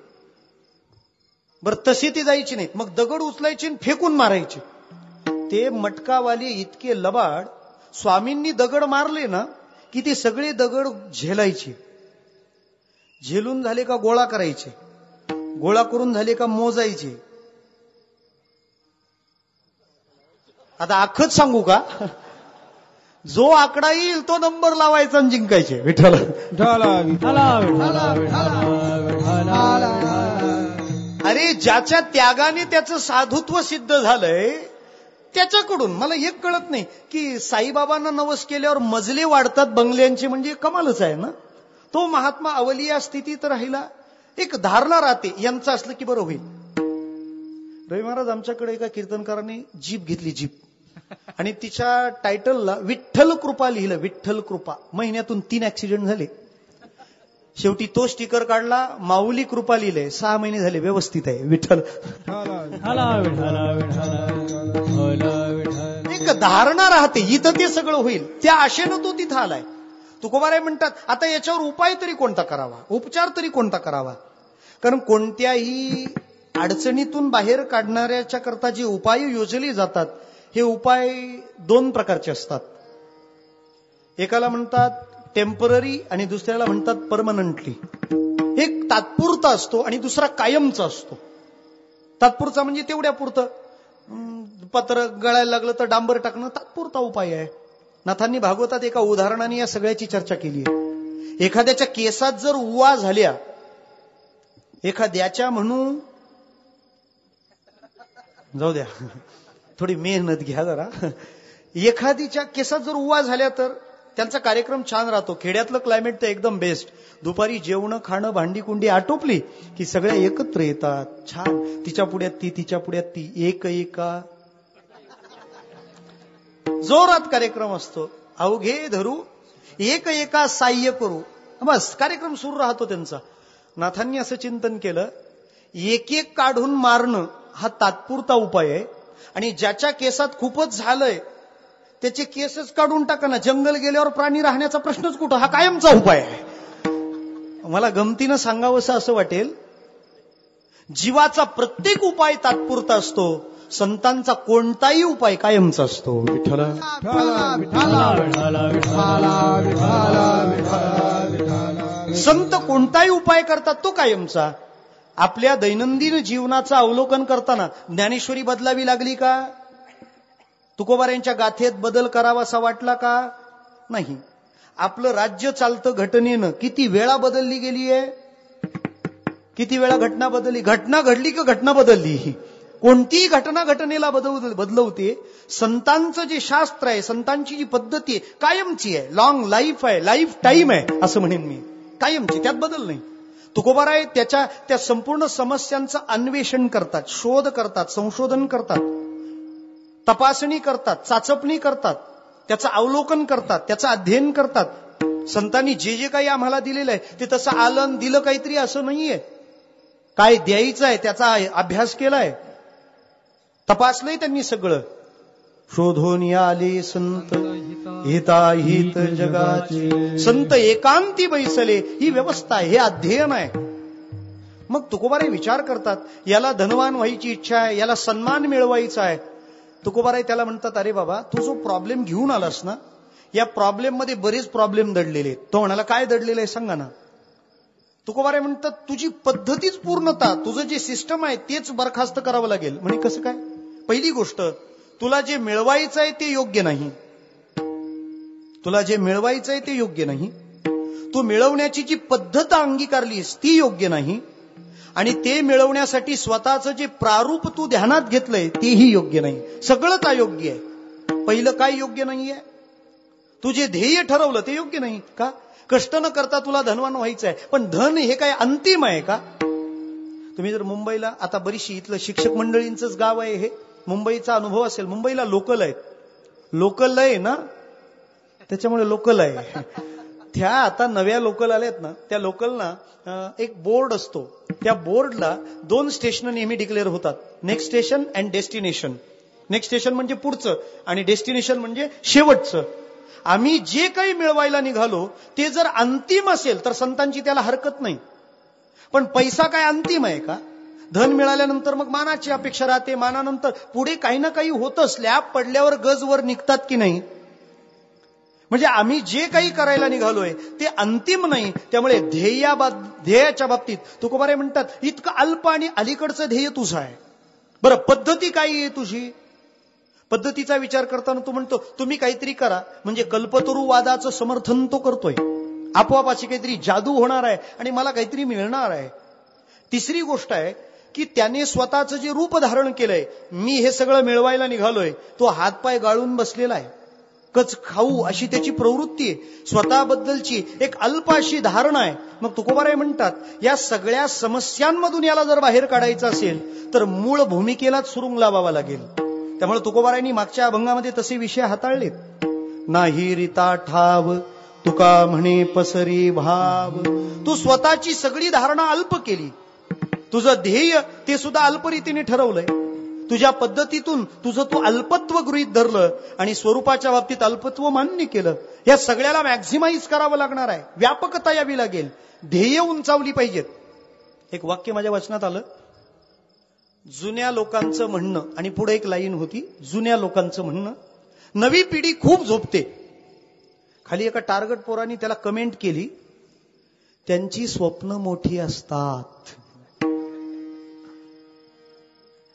बरं तसे ते जायचे नाहीत, मग दगड उचलायचे आणि फेकून मारायचे. ते मटकावाले इतके लबाड, स्वामींनी दगड मारले ना की ते सगळे दगड झेलायचे. झेलून झाले का गोळा करायचे, गोळा करून झाले का मोजायचे. आता अख्खच सांगू का, जो आकडा येईल तो नंबर लावायचा आणि जिंकायचे. विठ्ठल अरे ज्याच्या त्यागाने त्याचं साधुत्व सिद्ध झालंय त्याच्याकडून मला एक कळत नाही की साईबाबांना नवस केल्यावर मजले वाढतात बंगल्यांचे, म्हणजे कमालच आहे ना. तो महात्मा अवलिया स्थितीत राहिला, एक धारणा राहते यांचं असलं की बरं होईल. रवी महाराज आमच्याकडे एका कीर्तनकाराने जीप घेतली, जीप, आणि तिच्या टायटलला विठ्ठल कृपा लिहिलं. विठ्ठल कृपा. महिन्यातून 3 ऍक्सिडेंट झाले. शेवटी तो स्टिकर काढला, माऊली कृपा लिहिले. 6 महिने झाले व्यवस्थित आहे. विठ्ठल एक धारणा राहते इथं ते सगळं होईल, त्या आशेनं तो तिथं आलाय. तुकोबाराय म्हणतात आता याच्यावर उपाय तरी कोणता करावा, उपचार तरी कोणता करावा. कारण कोणत्याही अडचणीतून बाहेर काढणाऱ्याच्या करता जे उपाय योजले जातात हे उपाय 2 प्रकारचे असतात. एकाला म्हणतात टेम्पररी आणि दुसऱ्याला म्हणतात परमनंटली. एक तात्पुरता असतो आणि दुसरा कायमचा असतो. तात्पुरता म्हणजे तेवढ्या पुरतं, पत्र गळायला लागलं तर डांबर टाकणं तात्पुरता उपाय आहे. नाथांनी भागवतात एका उदाहरणाने या सगळ्याची चर्चा केली आहे. एखाद्याच्या केसात जर उवा झाल्या, एखाद्याच्या म्हणू जाऊ द्या थोडी मेहनत घ्या जरा, एखादीच्या केसात जर उवा झाल्या तर त्यांचा कार्यक्रम छान राहतो. खेड्यातलं क्लायमेट तर एकदम बेस्ट. दुपारी जेवण खाणं भांडी कुंडी आटोपली की सगळ्या एकत्र येतात, छान. तिच्या पुढ्यात ती, तिच्या पुढ्यात ती, एक एका जोरात कार्यक्रम असतो. अवघे धरू एक एका साह्य करू, बस कार्यक्रम सुरू राहतो त्यांचा. नाथांनी असं चिंतन केलं, एक एक काढून मारणं हा तात्पुरता उपाय आहे, आणि ज्याच्या केसात खूपच झालंय त्याचे केसच काढून टाका ना, जंगल गेल्यावर प्राणी राहण्याचा प्रश्नच कुठं, हा कायमचा उपाय आहे. मला गमतीनं सांगावंसं असं वाटेल, जीवाचा प्रत्येक उपाय तात्पुरता असतो, संतांचा कोणताही उपाय कायमचा असतो. विठ्ठल संत कोणताही उपाय करतात तो कायमचा. आपल्या दैनंदिन जीवनाचं अवलोकन करताना ज्ञानेश्वरी बदलावी लागली का? तुकोबारायांच्या गाथेत बदल करावासा वाटला का? नाही. आपलं राज्य चालतं घटनेनं, किती वेळा बदलली गेली आहे, किती वेळा घटना बदलली. घटना घडली की घटना बदलली, कोणतीही घटना घटनेला बदलवते. संतांचं जे शास्त्र आहे, संतांची जी पद्धती आहे कायमची आहे, लॉंग लाईफ आहे, लाईफ टाईम आहे असं म्हणेन मी, कायमची, त्यात बदल नाही. तुकोबाराय त्या संपूर्ण समस्यांचं अन्वेषण करतात, शोध करतात, संशोधन करतात, तपासणी करतात, चाचपणी करतात, त्याचं अवलोकन करतात, त्याचं अध्ययन करतात. संतांनी जे जे काही आम्हाला दिलेलं आहे ते तसं आलं दिलं काहीतरी असं नाहीये. काय द्यायचं आहे त्याचा अभ्यास केलाय, तपासलंय त्यांनी सगळं. शोधून आले संत हिताहित जगाचे, संत एकांती बैसले, ही व्यवस्था आहे, हे अध्ययन आहे. मग तुकोबाराय विचार करतात, याला धनवान व्हायची इच्छा आहे, याला सन्मान मिळवायचा आहे. तुकोबाराय त्याला म्हणतात, अरे बाबा तू जो प्रॉब्लेम घेऊन आलास ना, या प्रॉब्लेम मध्ये बरेच प्रॉब्लेम दडलेले आहेत. तो म्हणाला काय दडलेलं आहे सांगा ना. तुकोबाराय म्हणतात, तुझी पद्धतीच पूर्णता, तुझं जे सिस्टम आहे तेच बरखास्त करावं लागेल. म्हणे कसं काय? पहिली गोष्ट, तुला जे मिळवायचं आहे ते योग्य नाही. तुला जे मिळवायचं आहे ते योग्य नाही. तू मिळवण्याची जी पद्धत अंगीकारलीस ती योग्य नाही, आणि ते मिळवण्यासाठी स्वतःचं जे प्रारूप तू ध्यानात घेतलंय तेही योग्य नाही. सगळंच अयोग्य आहे. पहिलं काय योग्य नाहीये? तू जे ध्येय ठरवलं ते योग्य नाही का? कष्ट न करता तुला धनवान व्हायचं आहे, पण धन हे काय अंतिम आहे का? तुम्ही जर मुंबईला, आता बरीचशी इथलं शिक्षक मंडळींचंच गाव आहे हे, मुंबईचा अनुभव असेल. मुंबईला लोकल आहेत, लोकल आहे ना, त्याच्यामुळे लोकल आहे. त्या आता नव्या लोकल आल्यात ना, त्या लोकलना एक बोर्ड असतो. त्या बोर्डला 2 स्टेशन नेहमी डिक्लेअर होतात, next station and destination. Next station म्हणजे पुढचं आणि डेस्टिनेशन म्हणजे शेवटचं. आम्ही जे काही मिळवायला निघालो ते जर अंतिम असेल तर संतांची त्याला हरकत नाही. पण पैसा काय अंतिम आहे का? धन मिळाल्यानंतर मग मानाची अपेक्षा राहते, मानानंतर पुढे काही ना काही होतं. स्लॅब पडल्यावर गज वर निघतात की नाही? म्हणजे आम्ही जे काही करायला निघालोय ते अंतिम नाही. त्यामुळे ध्येयाच्या बाबतीत तुकोबारे म्हणतात, इतकं अल्प आणि अलीकडचं ध्येय तुझं आहे. बरं, पद्धती काय आहे तुझी? पद्धतीचा विचार करताना तू म्हणतो तुम्ही काहीतरी करा, म्हणजे कल्पतरू वादाचं समर्थन तो करतोय. आपोआप अशी काहीतरी जादू होणार आहे आणि मला काहीतरी मिळणार आहे. तिसरी गोष्ट आहे की त्याने स्वतःचं जे रूप धारण केलंय, मी हे सगळं मिळवायला निघालोय, तो हातपाय गाळून बसलेला आहे, कच खाऊ अशी त्याची प्रवृत्ती आहे. स्वतःबद्दलची एक अल्प अशी धारणा आहे. मग तुकोबाराय म्हणतात, या सगळ्या समस्यांमधून याला जर बाहेर काढायचं असेल तर मूळ भूमिकेलाच सुरुंग लावावा लागेल. त्यामुळे तुकोबारायांनी मागच्या अभंगामध्ये तसे विषय हाताळलेत. नाही रीता ठाव तुका म्हणे पसरी भाव. तू स्वतःची सगळी धारणा अल्प केली, तुझं ध्येय ते सुद्धा अल्परीतीने ठरवलंय. तुझ्या पद्धतीतून तुझं तू अल्पत्व गृहीत धरलं आणि स्वरूपाच्या बाबतीत अल्पत्व मान्य केलं. या सगळ्याला मॅक्झिमाइज करावं लागणार आहे, व्यापकता यावी लागेल, ध्येय उंचावली पाहिजेत. एक वाक्य माझ्या वचनात आलं, जुन्या लोकांचं म्हणणं, आणि पुढे एक लाईन होती, जुन्या लोकांचं म्हणणं, नवी पिढी खूप झोपते. खाली एका टार्गेट पोरांनी त्याला कमेंट केली, त्यांची स्वप्न मोठी असतात.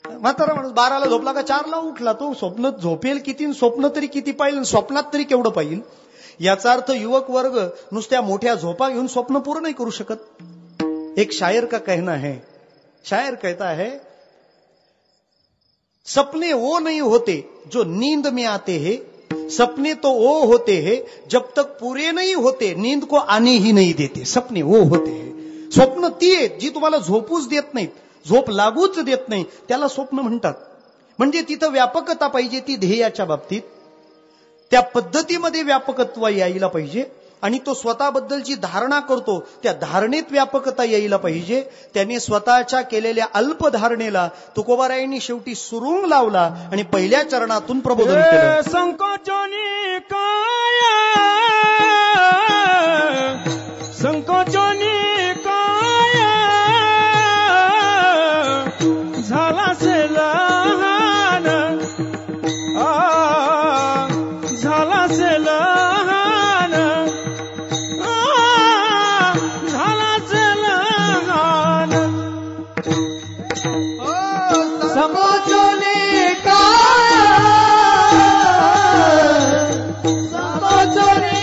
म्हातारा माणूस 12ला झोपला का 4ला उठला, तो स्वप्न झोपेल किती, स्वप्न तरी किती पाहिजे, स्वप्नात तरी केवढं पाहिजे. याचा अर्थ युवक वर्ग नुसत्या मोठ्या झोपा घेऊन स्वप्न पूर्ण नाही करू शकत. एक शायर का कहना है, शायर कहता है, सपने वो नहीं होते जो नींद में आते हैं, सपने तो वो होते हैं जब तक पूरे नहीं होते, नींद को आने ही नहीं देते. सपने वो होते हैं. स्वप्न ती आहेत जी तुम्हाला झोपूच देत नाहीत, झोप लागूच देत नाही, त्याला स्वप्न म्हणतात. म्हणजे तिथं व्यापकता पाहिजे, ती ध्येयाच्या बाबतीत त्या पद्धतीमध्ये व्यापकत्व यायला पाहिजे. आणि तो स्वतःबद्दलची धारणा करतो, त्या धारणेत व्यापकता यायला पाहिजे. त्याने स्वतःच्या केलेल्या अल्प धारणेला तुकोबारायांनी शेवटी सुरुंग लावला आणि पहिल्या चरणातून प्रबोधन केलं. संकोचनी काय, संकोचनी काय, झाला से लहान, झाला से लहान, झाला से लहान. संकोचनी काय, संकोचनी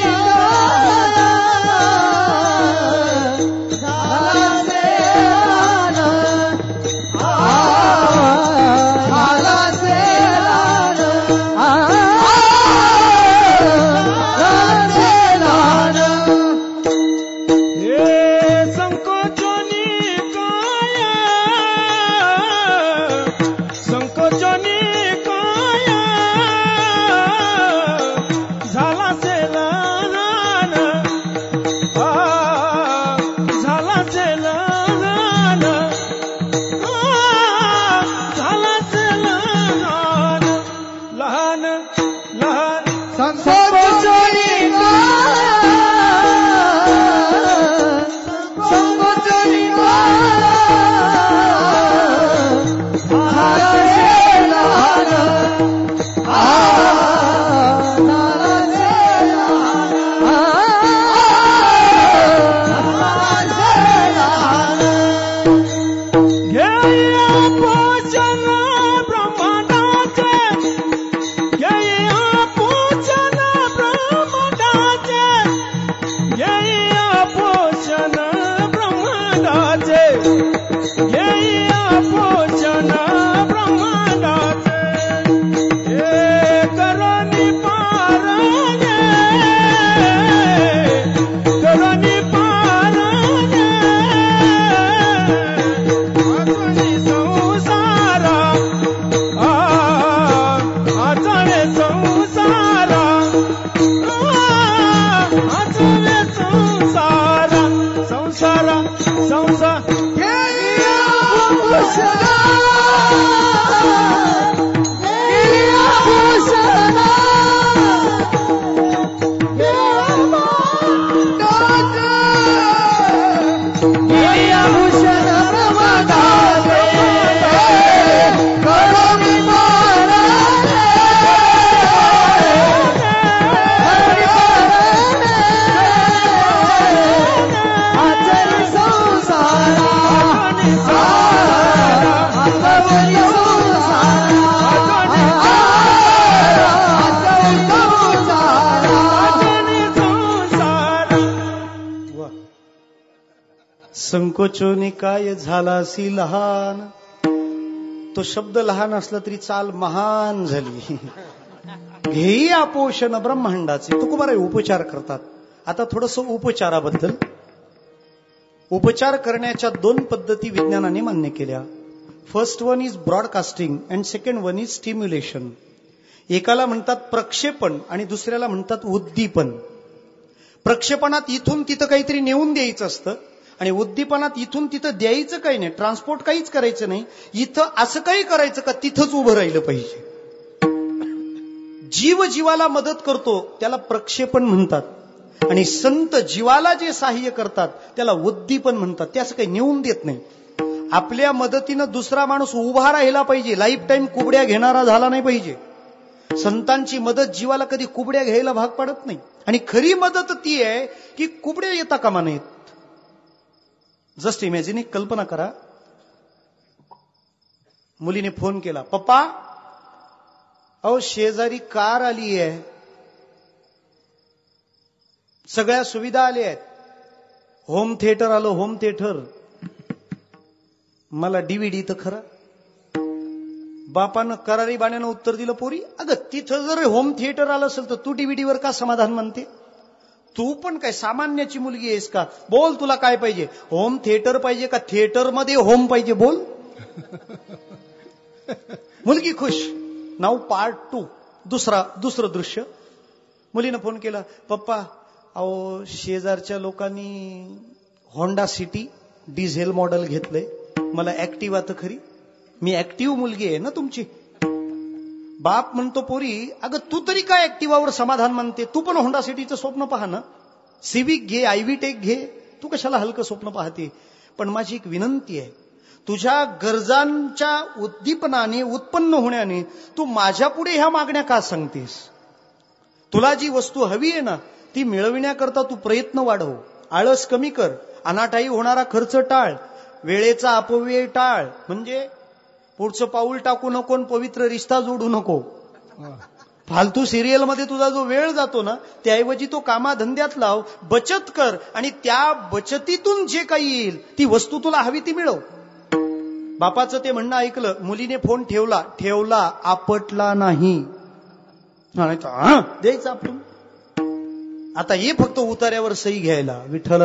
संसारा संसार संकोचोनी काय झालासी लहान. तो शब्द लहान असला तरी चाल महान झाली. घेई आपोषण ब्रह्मांडाचे. तुकोबाराय उपचार करतात. आता थोडस उपचाराबद्दल. उपचार करण्याच्या दोन पद्धती विज्ञानाने मान्य केल्या. First one is broadcasting and second one is stimulation. एकाला म्हणतात प्रक्षेपण आणि दुसऱ्याला म्हणतात उद्दीपन. प्रक्षेपणात इथून तिथं काहीतरी नेऊन द्यायचं असतं आणि उद्दीपनात इथून तिथं द्यायचं काही नाही, ट्रान्सपोर्ट काहीच करायचं नाही. इथं असं काही करायचं का तिथंच उभं राहिलं पाहिजे. जीव जीवाला मदत करतो त्याला प्रक्षेपण म्हणतात आणि संत जीवाला जे सहाय्य करतात त्याला उद्दीपन म्हणतात. ते असं काही नेऊन देत नाही. आपल्या मदतीनं दुसरा माणूस उभा राहिला पाहिजे, लाईफ टाईम कुबड्या घेणारा झाला नाही पाहिजे. संतांची मदत जीवाला कधी कुबड्या घ्यायला भाग पडत नाही. आणि खरी मदत ती आहे की कुबड्या येता कामा नाहीत. जस्ट इमॅजिन, एक कल्पना करा. मुलीने फोन केला, पप्पा अहो शेजारी कार आली आहे, सगळ्या सुविधा आल्या आहेत, होम थिएटर आलं, होम थिएटर. मला डीव्हीडी तर खरं. बापानं करारी बाण्यानं उत्तर दिलं, पोरी अगं तिथं जर होम थिएटर आलं असेल तर तू डीव्हीडीवर का समाधान म्हणते? तू पण काय सामान्याची मुलगी आहेस का? बोल तुला काय पाहिजे? होम थिएटर पाहिजे का थिएटर मध्ये होम पाहिजे? बोल. मुलगी खुश. नाव पार्ट 2. दुसरं दृश्य. मुलीनं फोन केला, पप्पा अहो शेजारच्या लोकांनी होंडा सिटी डिझेल मॉडेल घेतलंय, मला ऍक्टिव्हा तर खरी. मी ऍक्टिव्ह मुलगी आहे ना तुमची. बाप म्हणतो, पोरी अगं तू तरी काय ऍक्टिव्हावर समाधान मानते? तू पण होंडा सिटीचं स्वप्न पहा ना. सिविक घे, आयव्ही टेक घे. तू कशाला हलकं स्वप्न पाहते? पण माझी एक विनंती आहे, तुझ्या गरजांच्या उद्दीपनाने उत्पन्न होण्याने तू माझ्या पुढे ह्या मागण्या का सांगतेस? तुला जी वस्तू हवी आहे ना ती मिळविण्याकरता तू प्रयत्न वाढव, आळस कमी कर, अनाठायी होणारा खर्च टाळ, वेळेचा अपव्यय टाळ. म्हणजे पुढचं पाऊल टाकू नको, पवित्र रिश्ता जोडू नको. फालतू सिरियल मध्ये तुझा जो वेळ जातो ना त्याऐवजी तो कामाधंद्यात लाव, बचत कर आणि त्या बचतीतून जे काही येईल ती वस्तू तुला हवी ती मिळव. बापाचं ते म्हणणं ऐकलं. मुलीने फोन ठेवला, आपटला नाही. द्यायचं आपण. आता ये फक्त उतार्यावर सही घ्यायला. विठ्ठल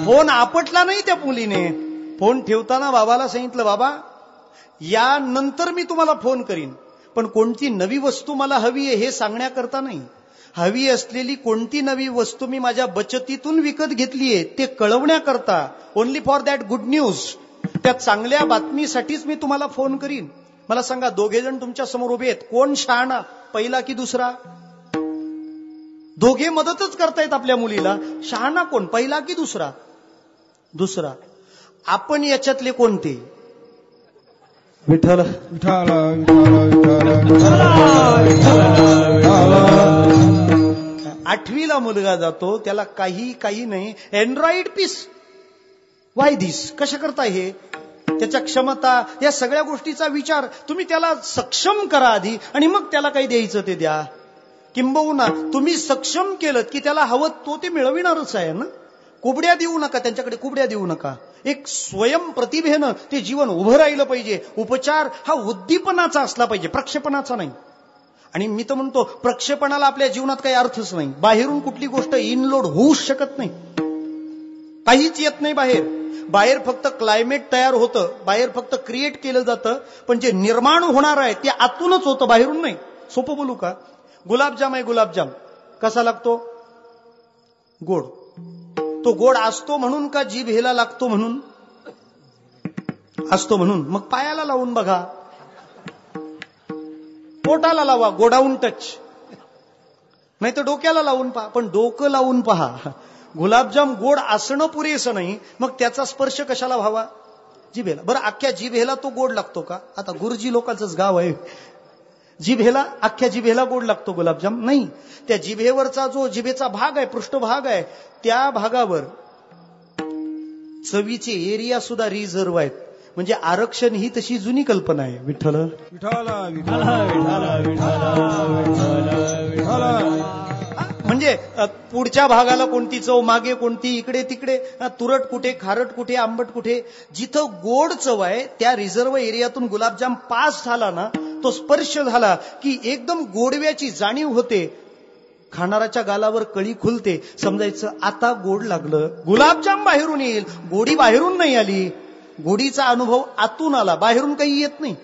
फोन आपटला नाही त्या मुलीने. फोन ठेवताना बाबाला सांगितलं, बाबा यानंतर मी तुम्हाला फोन करीन, पण कोणती नवी वस्तू मला हवी आहे हे सांगण्याकरता नाही. हवी असलेली कोणती नवी वस्तू मी माझ्या बचतीतून विकत घेतलीये ते कळवण्याकरता, only for that good news, त्या चांगल्या बातमीसाठीच मी तुम्हाला फोन करीन. मला सांगा, दोघे जण तुमच्या समोर उभे आहेत, कोण शहाणा, पहिला की दुसरा? दोघे मदतच करतायत आपल्या मुलीला. शहाणा कोण, पहिला की दुसरा? दुसरा. आपण याच्यातले कोणते? विठ्ठल. आठवीला मुलगा जातो, त्याला काही नाही, अँड्रॉइड पीस. Why this? कशा करताय हे? त्याच्या क्षमता, या सगळ्या गोष्टीचा विचार तुम्ही त्याला सक्षम करा आधी आणि मग त्याला काही द्यायचं ते द्या. किंबहुना तुम्ही सक्षम केलं की त्याला हवं तो ते मिळविणारच आहे ना. कुबड्या देऊ नका, त्यांच्याकडे कुबड्या देऊ नका. एक स्वयं प्रतिभेनं ते जीवन उभं राहिलं पाहिजे. उपचार हा उद्दीपनाचा असला पाहिजे, प्रक्षेपणाचा नाही. आणि मी तर म्हणतो प्रक्षेपणाला आपल्या जीवनात काही अर्थच नाही. बाहेरून कुठली गोष्ट इनलोड होऊच शकत नाही. काहीच येत नाही बाहेर फक्त क्लायमेट तयार होतं, बाहेर फक्त क्रिएट केलं जातं, पण जे निर्माण होणार आहे ते आतूनच होतं, बाहेरून नाही. सोपं बोलू का? गुलाबजाम आहे, गुलाबजाम कसा लागतो? गोड. तो गोड असतो म्हणून का जिभेला लागतो म्हणून? असतो म्हणून. मग पायाला लावून बघा, पोटाला लावा, गोडाऊन टच, नाही तर डोक्याला लावून पहा. पण डोकं लावून पहा. गुलाबजाम गोड असणं पुरेसं नाही, मग त्याचा स्पर्श कशाला व्हावा? जिभेला. बरं, अख्ख्या जिभेला तो गोड लागतो का? आता गुरुजी लोकांचंच गाव आहे. जिभेला, अख्ख्या जिभेला गोड लागतो गुलाबजाम? नाही. त्या जिभेवरचा जो जिभेचा भाग आहे, पृष्ठभाग आहे, त्या भागावर चवीचे एरिया सुद्धा रिझर्व आहेत. म्हणजे आरक्षण ही तशी जुनी कल्पना आहे. विठ्ठल म्हणजे पुढच्या भागाला कोणती चव, मागे कोणती, इकडे तिकडे, तुरट कुठे, खारट कुठे, आंबट कुठे. जिथं गोड चव आहे त्या रिझर्व एरियातून गुलाबजाम पास झाला ना, तो स्पर्श झाला की एकदम गोडव्याची जाणीव होते. खाणाराच्या गालावर कळी खुलते, समजायचं आता गोड लागलं. गुलाबजाम बाहेरून येईल, गोडी बाहेरून नाही आली. गोडीचा अनुभव आतून आला, बाहेरून काही येत नाही.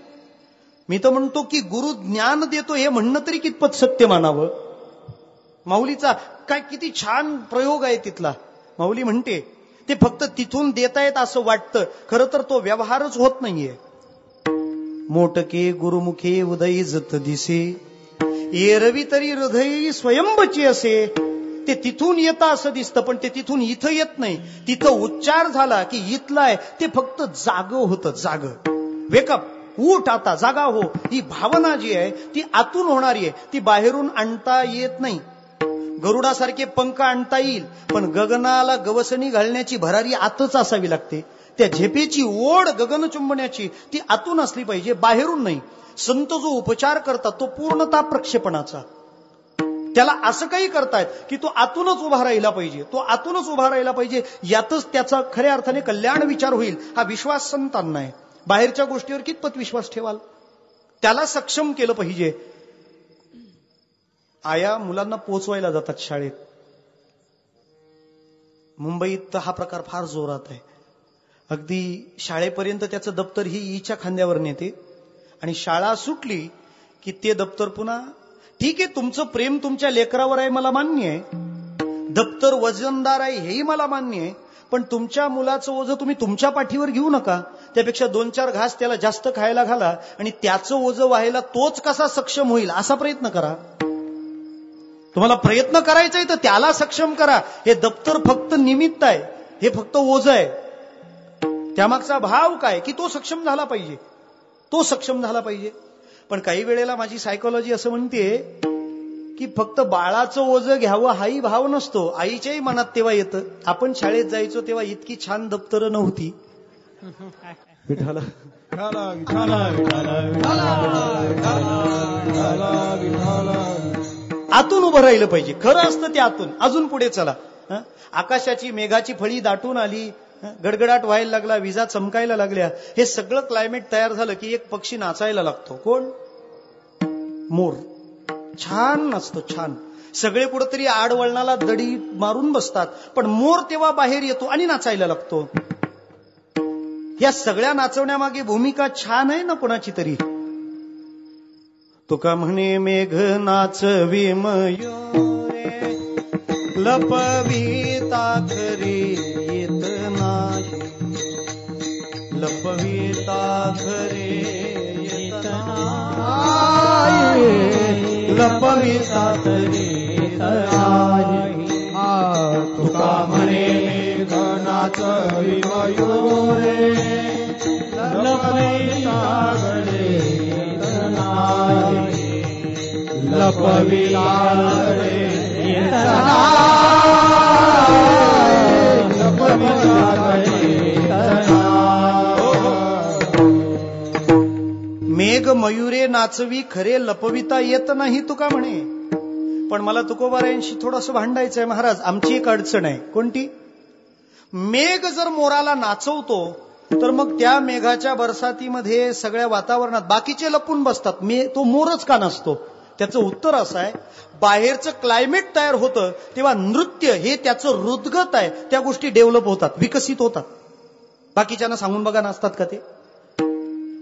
मी तर म्हणतो की गुरु ज्ञान देतो हे म्हणणं तरी कितपत सत्य मानावं. माऊलीचा काय किती छान प्रयोग आहे तिथला. माऊली म्हणते ते फक्त तिथून देतायत असं वाटतं, खरं तर तो व्यवहारच होत नाहीये. मोटके गुरुमुखे उदयी जत दिसे, एरवी तरी हृदय स्वयंबची असे. ते तिथून येतं असं दिसतं, पण ते तिथून इथं येत नाही. तिथं उच्चार झाला की इथला आहे ते फक्त जाग होतं. जाग, वेकअप, उठ आता, जागा हो. ही भावना जी आहे ती आतून होणारी आहे, ती बाहेरून आणता येत नाही. गरुडासारखे पंख आणता येईल, पण गगनाला गवसणी घालण्याची भरारी आतच असावी लागते. त्या झेपेची ओढ गगन चुंबण्याची ती आतून असली पाहिजे, बाहेरून नाही. संत जो उपचार करतात तो पूर्णतः प्रक्षेपणाचा. त्याला असं काही करतायत की तो आतूनच उभा राहिला पाहिजे, तो आतूनच उभा राहिला पाहिजे. यातच त्याचा खऱ्या अर्थाने कल्याण विचार होईल. हा विश्वास संतांना आहे. बाहेरच्या गोष्टीवर कितपत विश्वास ठेवाल? त्याला सक्षम केलं पाहिजे. आया मुलांना पोचवायला जातात शाळेत. मुंबईत हा प्रकार फार जोरात आहे. अगदी शाळेपर्यंत त्याचं दप्तर ही ईच्या खांद्यावर नेते आणि शाळा सुटली की ते दप्तर पुन्हा. ठीक आहे, तुमचं प्रेम तुमच्या लेकरावर आहे, मला मान्य आहे. दप्तर वजनदार आहे हेही मला मान्य आहे. पण तुमच्या मुलाचं ओझं तुम्ही तुमच्या पाठीवर घेऊ नका. त्यापेक्षा 2-4 घास त्याला जास्त खायला घाला आणि त्याचं ओझं व्हायला तोच कसा सक्षम होईल असा प्रयत्न करा. तुम्हाला प्रयत्न करायचा आहे तर त्याला सक्षम करा. हे दप्तर फक्त निमित्त आहे, हे फक्त ओझं आहे. त्यामागचा भाव काय की तो सक्षम झाला पाहिजे, तो सक्षम झाला पाहिजे. पण काही वेळेला माझी सायकोलॉजी असं म्हणते की फक्त बाळाचं ओझं घ्यावं हाही भाव नसतो. आईच्याही मनात तेव्हा येतं. आपण शाळेत जायचो तेव्हा इतकी छान दप्तरं नव्हती. विठाला आतून उभं राहिलं पाहिजे. खरं असतं ते आतून. अजून पुढे चला. आकाशाची मेघाची फळी दाटून आली, गडगडाट व्हायला लागला, विजा चमकायला लागल्या. हे सगळं क्लायमेट तयार झालं की एक पक्षी नाचायला लागतो. कोण? मोर. छान नाचतो, छान. सगळे कुठंतरी आडवळणाला दडी मारून बसतात, पण मोर तेव्हा बाहेर येतो आणि नाचायला लागतो. या सगळ्या नाचवण्यामागे भूमिका छान आहे ना कोणाची तरी. तुका म्हणे मेघ नाचवी मयूरे, लपविता खरी येत नाही, लपविता खरी येत नाही, लपविता खरी येत नाही. तुका म्हणे मेघ नाचवी मयूरे, लपविता खरी येत नाही, लपविता खरी येत नाही, लपविता खरी येत नाही. मेघ मयुरे नाचवी खरे लपविता येत नाही तुका म्हणे. पण मला तुकोबारायांशी थोडंसं भांडायचंय महाराज. आमची एक अडचण आहे. कोणती? मेघ जर मोराला नाचवतो तर मग त्या मेघाच्या बरसातीमध्ये सगळ्या वातावरणात बाकीचे लपून बसतात, तो मोरच का नसतो? त्याचं उत्तर असं आहे, बाहेरचं क्लायमेट तयार होतं तेव्हा नृत्य हे त्याचं हृदगत आहे. त्या गोष्टी डेव्हलप होतात, विकसित होतात. बाकीच्यांना सांगून बघा नाचतात का ते?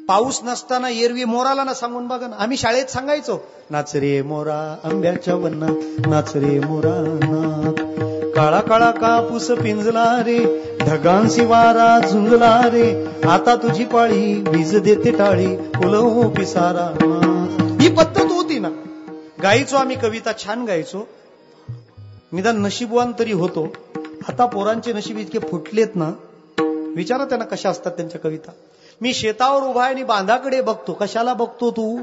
पाऊस नसताना एरवी मोराला ना सांगून बघा ना. आम्ही शाळेत सांगायचो, नाच रे मोरा आंब्याच्या वनात, नाच रे मोरा नाच, काळा काळा कापूस पिंजला रे, ढगांसी वारा झुंजला रे, आता तुझी पाळी वीज देते टाळी, फुलवू पिसारा. ही पद्धत होती ना. गायचो आम्ही कविता, छान गायचो, निदान नशीबवान तरी होतो. आता पोरांचे नशीब इतके फुटलेत ना, विचारा त्यांना कशा असतात त्यांच्या कविता. मी शेतावर उभा आहे आणि बांधाकडे बघतो. कशाला बघतो तू?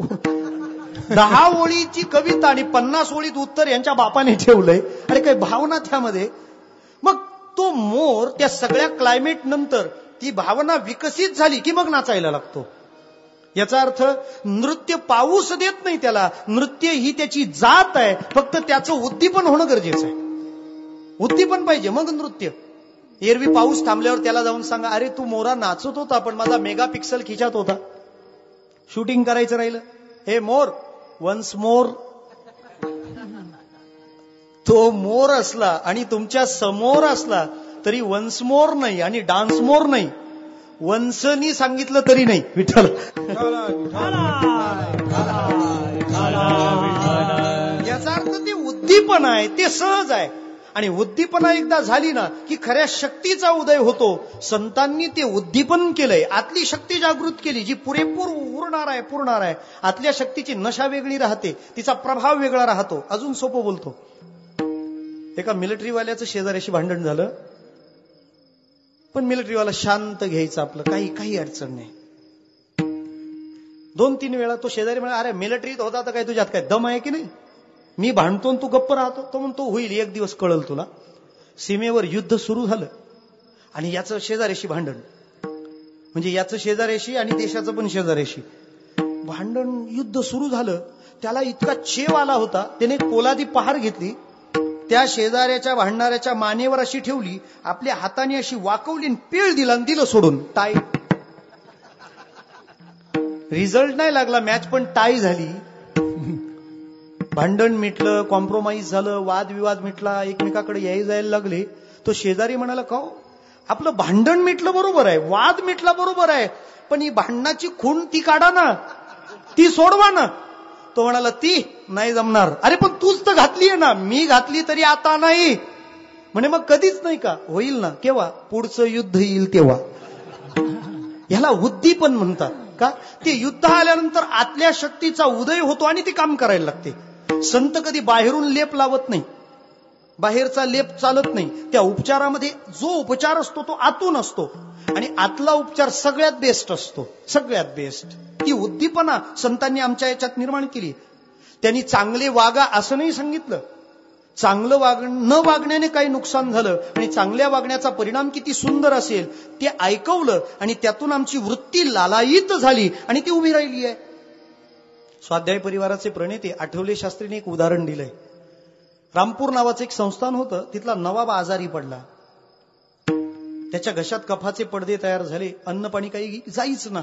10 ओळीची कविता आणि 50 ओळीत उत्तर यांच्या बापाने ठेवलंय. अरे काही भावना त्यामध्ये. मग तो मोर त्या सगळ्या क्लायमेट नंतर ती भावना विकसित झाली की मग नाचायला लागतो. याचा अर्थ नृत्य पाऊस देत नाही त्याला, नृत्य ही त्याची जात आहे. फक्त त्याचं उद्दीपन होणं गरजेचं आहे. उद्दीपन पाहिजे मग नृत्य. एरवी पाऊस थांबल्यावर त्याला जाऊन सांगा, अरे तू मोरा नाचत होता पण माझा मेगा पिक्सल खिचात होता, शूटिंग करायचं राहिलं. हे मोर वन्स मोर. तो मोर असला आणि तुमच्या समोर असला तरी वन्स मोर नाही आणि डान्स मोर नाही. वंसनी सांगितलं तरी नाही. विठ्ठल याचा अर्थ ते उद्दीपन आहे, ते सहज आहे. आणि उद्दीपना एकदा झाली ना की खऱ्या शक्तीचा उदय होतो. संतांनी ते उद्दीपन केलंय, आतली शक्ती जागृत केली, जी पुरेपूर पुरणार आहे. आतल्या शक्तीची नशा वेगळी राहते, तिचा प्रभाव वेगळा राहतो. अजून सोपं बोलतो. एका मिलिटरीवाल्याचं शेजाऱ्याशी भांडण झालं, पण मिलिटरीवाला शांत घ्यायचं आपलं, काही अडचण नाही. 2-3 वेळा तो शेजारी म्हणा, अरे मिलिटरीत होता तर काय तुझ्यात काय दम आहे की नाही? मी भांडतो तू गप्प राहतो. तो म्हणतो होईल, एक दिवस कळल तुला. सीमेवर युद्ध सुरू झालं आणि याचं शेजाऱ्याशी भांडण, म्हणजे याचं शेजाऱ्याशी आणि देशाचं पण शेजाऱ्याशी भांडण, युद्ध सुरू झालं. त्याला इतका चेव आला होता, त्याने एक पोलादी पहार घेतली, त्या शेजाऱ्याच्या भांडणाऱ्याच्या मानेवर अशी ठेवली, आपल्या हाताने अशी वाकवली, पेळ दिला आणि दिलं सोडून. टाय. रिझल्ट नाही लागला, मॅच पण टाय झाली. भांडण मिटलं, कॉम्प्रोमाइज झालं, वादविवाद मिटला, एकमेकाकडे यायला जायला लागले. तो शेजारी म्हणाला, का आपलं भांडण मिटलं बरोबर आहे, वाद मिटला बरोबर आहे, पण ही भांडणाची खूण ती काढा ना, ती सोडवा ना. तो म्हणाला, ती नाही जमणार. अरे पण तूच तर घातली आहे ना. मी घातली तरी आता नाही. म्हणे मग कधीच नाही का? होईल ना. केव्हा? पुढचं युद्ध येईल तेव्हा. ह्याला उद्दीपन म्हणतात. का? ते युद्ध आल्यानंतर आतल्या शक्तीचा उदय होतो आणि ती काम करायला लागते. संत कधी बाहेरून लेप लावत नाही, बाहेरचा लेप चालत नाही. त्या उपचारामध्ये जो उपचार असतो तो आतून असतो आणि आतला उपचार सगळ्यात बेस्ट असतो, सगळ्यात बेस्ट. ती उद्दीपना संतांनी आमच्या याच्यात निर्माण केली. त्यांनी चांगले वागा असं नाही सांगितलं. चांगलं न वागण्याने काही नुकसान झालं आणि चांगल्या वागण्याचा परिणाम किती सुंदर असेल ते ऐकवलं आणि त्यातून आमची वृत्ती लालायित झाली आणि ती उभी राहिली आहे. स्वाध्याय परिवाराचे प्रणेते आठवले शास्त्रीने एक उदाहरण दिलंय. रामपूर नावाचं एक संस्थान होतं, तिथला नवाब आजारी पडला. त्याच्या घशात कफाचे पडदे तयार झाले, अन्न पाणी काही जाईच ना.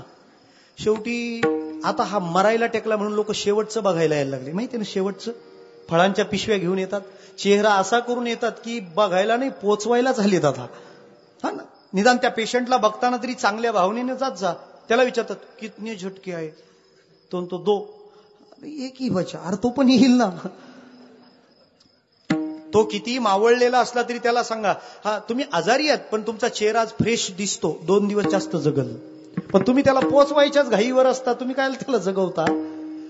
शेवटी आता हा मरायला टेकला म्हणून लोक शेवटचं बघायला यायला लागले. माहिती ना, शेवटचं फळांच्या पिशव्या घेऊन येतात, चेहरा असा करून येतात की बघायला नाही पोचवायलाच आलेत आता. हा ना, निदान त्या पेशंटला बघताना तरी चांगल्या भावनेने जात जा. त्याला विचारतात कितने झटके आहे, तो 2. एक ही बचा, अरे तो पण येईल ना. तो किती मावळलेला असला तरी त्याला सांगा, हा तुम्ही आजारी आहात पण तुमचा चेहरा आज फ्रेश दिसतो, 2 दिवस जास्त जगल. पण तुम्ही त्याला पोचवायच्याच घाईवर असता, तुम्ही काय त्याला जगवता.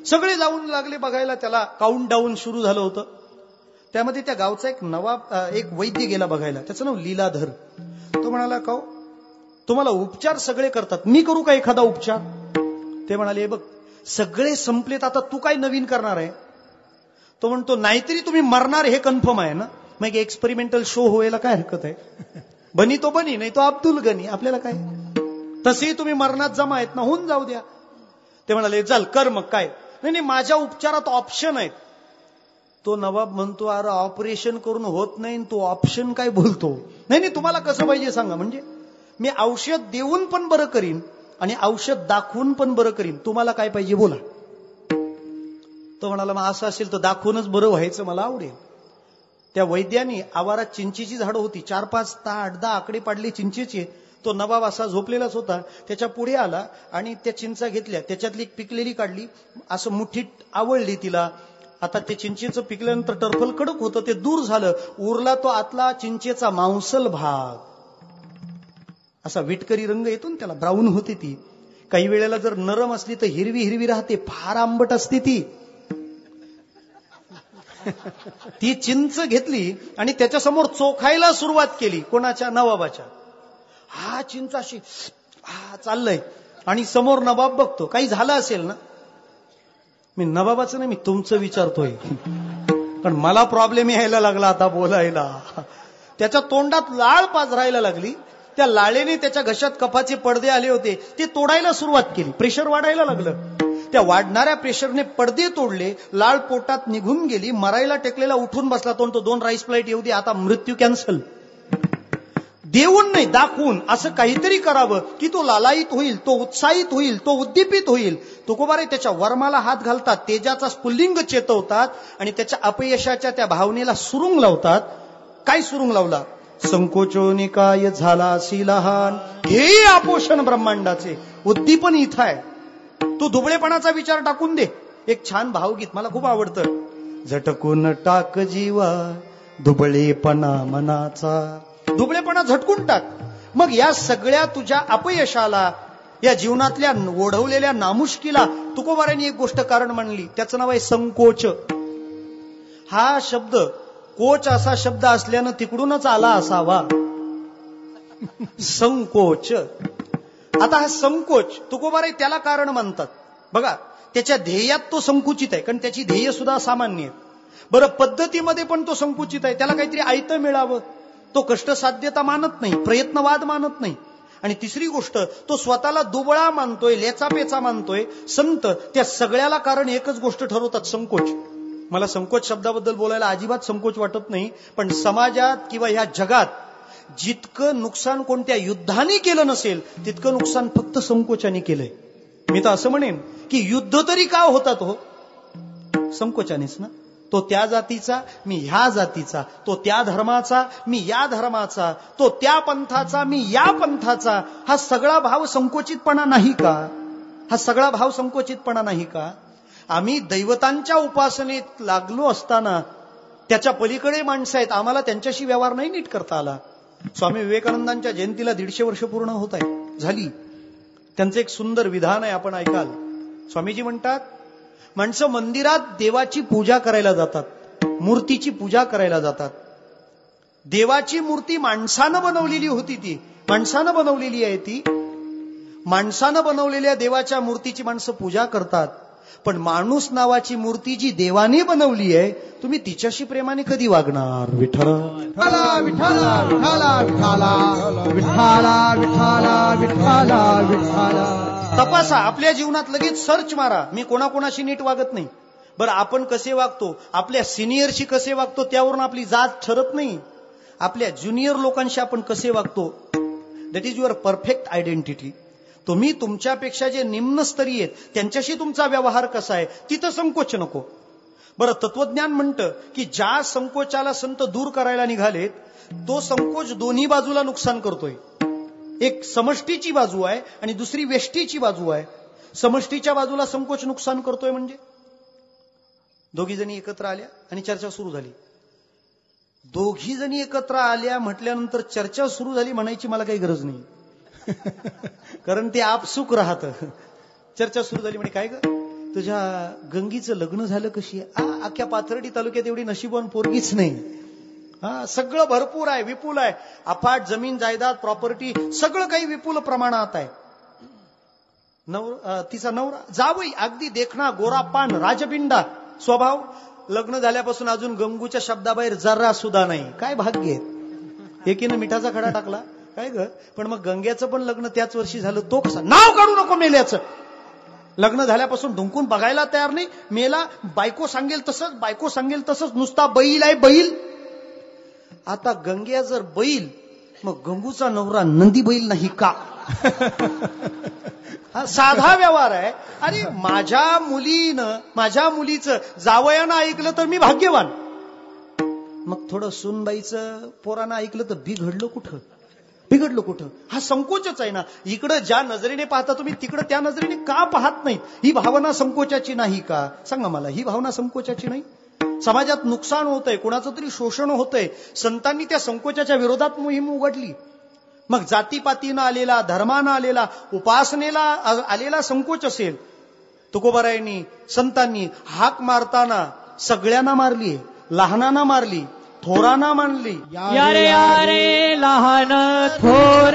सगळे जाऊन लागले बघायला. त्याला काउंट डाऊन सुरू झालं होतं. त्यामध्ये त्या गावचा एक वैद्य गेला बघायला, त्याचं नाव लीलाधर. तो म्हणाला, का तुम्हाला उपचार सगळे करतात, मी करू का एखादा उपचार? ते म्हणाले, बघ सगळे संपलेत, आता तू काय नवीन करणार आहे? तो म्हणतो, नाहीतरी तुम्ही मरणार हे कन्फर्म आहे ना, मग एक्सपेरिमेंटल शो व्हायला काय हरकत आहे? बनी तो बनी, नाही तो अब्दुल गनी, आपल्याला काय? तसेही तुम्ही मरणात जमा आहेत ना, होऊन जाऊ द्या. ते म्हणाले, चल कर मग काय. नाही माझ्या उपचारात ऑप्शन आहेत. तो नवाब म्हणतो, अरे ऑपरेशन करून होत नाही, तो ऑप्शन काय बोलतो? नाही तुम्हाला कसं पाहिजे सांगा. म्हणजे मी औषध देऊन पण बरं करीन आणि औषध दाखवून पण बरं करीन, तुम्हाला काय पाहिजे बोला. तो म्हणाला, मग असं असेल तर दाखवूनच बरं व्हायचं मला आवडेल. त्या वैद्याने आवारात चिंचेची झाडं होती, 4-5, 8-10 आकडे पाडले चिंचेचे. तो नवाब असा झोपलेलाच होता, त्याच्या पुढे आला आणि त्या चिंचा घेतल्या, त्याच्यातली एक पिकलेली काढली, असं मुठीत आवळली तिला आता ते चिंचेचं पिकल्यानंतर टरफल कडक होतं, ते दूर झालं. उरला तो आतला चिंचेचा मांसल भाग, असा विटकरी रंग येतो ना त्याला, ब्राऊन होते ती. काही वेळेला जर नरम असली तर हिरवी हिरवी राहते, फार आंबट असते ती. ती चिंच घेतली आणि त्याच्यासमोर चोखायला सुरुवात केली. कोणाच्या? नवाबाच्या. हा चिंच अशी चाललंय आणि समोर नवाब बघतो. काही झालं असेल ना? मी नवाबाचं नाही, मी तुमचं विचारतोय. पण मला प्रॉब्लेम यायला लागला आता बोलायला. त्याच्या तोंडात लाळ पाझरायला लागली. त्या लाळेने त्याच्या घशात कफाचे पडदे आले होते, ते तोडायला सुरुवात केली. प्रेशर वाढायला लागलं. त्या वाढणाऱ्या प्रेशरने पडदे तोडले. लाळ पोटात निघून गेली. मरायला टेकलेला उठून बसला. तो 2 राईस प्लेट येऊ दे, आता मृत्यू कॅन्सल. देऊन नाही, दाखवून असं काहीतरी करावं की तो लालायित होईल, तो उत्साहित होईल, तो उद्दीपित होईल. तुकोबारे त्याच्या वर्माला हात घालतात, तेजाचा स्फुल्लिंग चेतवतात आणि त्याच्या अपयशाच्या त्या भावनेला सुरुंग लावतात. काय सुरुंग लावला? संकोचोनिकाय झालासी लहान, हे आपोषण ब्रह्मांडाचे उद्दीपन इथं आहे. तू दुबळेपणाचा विचार टाकून दे. एक छान भावगीत मला खूप आवडतं. झटकून टाक जीवा दुबळेपणा मनाचा. दुबळेपणा झटकून टाक. मग या सगळ्या तुझ्या अपयशाला, या जीवनातल्या ओढवलेल्या नामुष्कीला तुकोबारांनी एक गोष्ट कारण मानली. त्याचं नाव आहे संकोच. हा शब्द, कोच असा शब्द असल्यानं तिकडूनच आला असावा. संकोच. आता हा संकोच तुकोबाराय त्याला कारण मानतात. बघा, त्याच्या ध्येयात तो संकुचित आहे, कारण त्याची ध्येय सुद्धा सामान्य आहे. बरं, पद्धतीमध्ये पण तो संकुचित आहे. त्याला काहीतरी आयतं मिळावं, तो कष्टसाध्यता मानत नाही, प्रयत्नवाद मानत नाही. आणि तिसरी गोष्ट, तो स्वतःला दुबळा मानतोय, लेचापेचा मानतोय. संत त्या सगळ्याला कारण एकच गोष्ट ठरवतात, संकोच. मला संकोच शब्दाबद्दल बोलायला अजिबात संकोच वाटत नाही, पण समाजात किंवा ह्या जगात जितकं नुकसान कोणत्या युद्धाने केलं नसेल, तितकं नुकसान फक्त संकोचाने केलंय. मी तर असं म्हणेन की युद्ध तरी का होतात हो? संकोचानेच ना. तो त्या जातीचा, मी ह्या जातीचा. तो त्या धर्माचा, मी या धर्माचा. तो त्या पंथाचा, मी या पंथाचा. हा सगळा भाव संकोचितपणा नाही का? हा सगळा भाव संकोचितपणा नाही का? आम्ही दैवतांच्या उपासनेत लागलो असताना त्याच्या पलीकडे माणसं आहेत, आम्हाला त्यांच्याशी व्यवहार नाही नीट करता आला. स्वामी विवेकानंदांच्या जयंतीला 150 वर्ष पूर्ण होत आहे, झाली. त्यांचं एक सुंदर विधान आहे, आपण ऐकाल. स्वामीजी म्हणतात, माणसं मंदिरात देवाची पूजा करायला जातात, मूर्तीची पूजा करायला जातात. देवाची मूर्ती माणसानं बनवलेली होती, ती माणसानं बनवलेली आहे. ती माणसानं बनवलेल्या देवाच्या मूर्तीची माणसं पूजा करतात. पण माणूस नावाची मूर्ती जी देवाने बनवली आहे, तुम्ही तिच्याशी प्रेमाने कधी वागणार? विठ्ठल विठ्ठला विठ्ठला विठ्ठला विठ्ठला विठ्ठला विठ्ठला विठ्ठला विठ्ठला. तपासा, आपल्या जीवनात लगेच सर्च मारा. मी कोणाकोणाशी नीट वागत नाही. बरं, आपण कसे वागतो, आपल्या सिनियरशी कसे वागतो, त्यावरून आपली जात ठरत नाही. आपल्या ज्युनियर लोकांशी आपण कसे वागतो, that is your perfect identity. तुम्ही तुमच्यापेक्षा जे निम्नस्तरीय आहेत त्यांच्याशी तुमचा व्यवहार कसा आहे, तिथं संकोच नको. बरं, तत्वज्ञान म्हणतं की ज्या संकोचाला संत दूर करायला निघालेत, तो संकोच दोन्ही बाजूला नुकसान करतोय. एक समष्टीची बाजू आहे आणि दुसरी वेष्टीची बाजू आहे. समष्टीच्या बाजूला संकोच नुकसान करतोय म्हणजे, दोघी जणी एकत्र आल्या आणि चर्चा सुरू झाली. दोघी जणी एकत्र आल्या म्हटल्यानंतर चर्चा सुरू झाली म्हणायची मला काही गरज नाही, कारण ते आपसुक राहत. चर्चा सुरू झाली, म्हणे काय ग, तुझ्या गंगीचं लग्न झालं कशी आहे? अख्ख्या पाथर्डी तालुक्यात एवढी नशीबवान पोरगीच नाही. हा, सगळं भरपूर आहे, विपुल आहे, अफाट जमीन जायदाद प्रॉपर्टी सगळं काही विपुल प्रमाणात आहे. तिचा नवरा जावई अगदी देखणा, गोरा पान, राजपिंडा स्वभाव. लग्न झाल्यापासून अजून गंगूच्या शब्दाबाहेर जरा सुद्धा नाही. काय भाग्य आहे. एकीनं मिठाचा खडा टाकला, काय ग, पण मग गंग्याचं पण लग्न त्याच वर्षी झालं. तो कसा, नाव काढू नको मेल्याचं. लग्न झाल्यापासून ढुंकून बघायला तयार नाही, मेला. बायको सांगेल तसंच, बायको सांगेल तसंच, नुसता बैल आहे बैल. आता गंग्या जर बैल, मग गंगूचा नवरा नंदी बैल नाही का? हा साधा व्यवहार आहे. अरे, माझ्या मुलीचं जावयानं ऐकलं तर मी भाग्यवान. मग थोडं सुनबाईचं पोरानं ऐकलं तर बिघडलं कुठं? बिघडलं कुठं? हा संकोचच आहे ना. इकडं ज्या नजरेने पाहता तुम्ही तिकडं त्या नजरेने का पाहत नाहीत? ही भावना संकोचाची नाही का? सांगा मला, ही भावना संकोचाची नाही? समाजात नुकसान होतंय, कुणाचं तरी शोषण होतंय, संतांनी त्या संकोचाच्या विरोधात मोहीम उघडली. मग जातीपातीनं आलेला, धर्मानं आलेला, उपासनेला आलेला संकोच असेल, तुकोबारायांनी संतांनी हाक मारताना सगळ्यांना मारली, लहानांना मारली, थोरांना मानली. यारे यारे लहान थोर,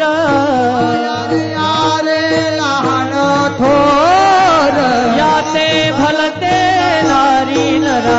यारे लहान थोर, याते भलते नारी नर,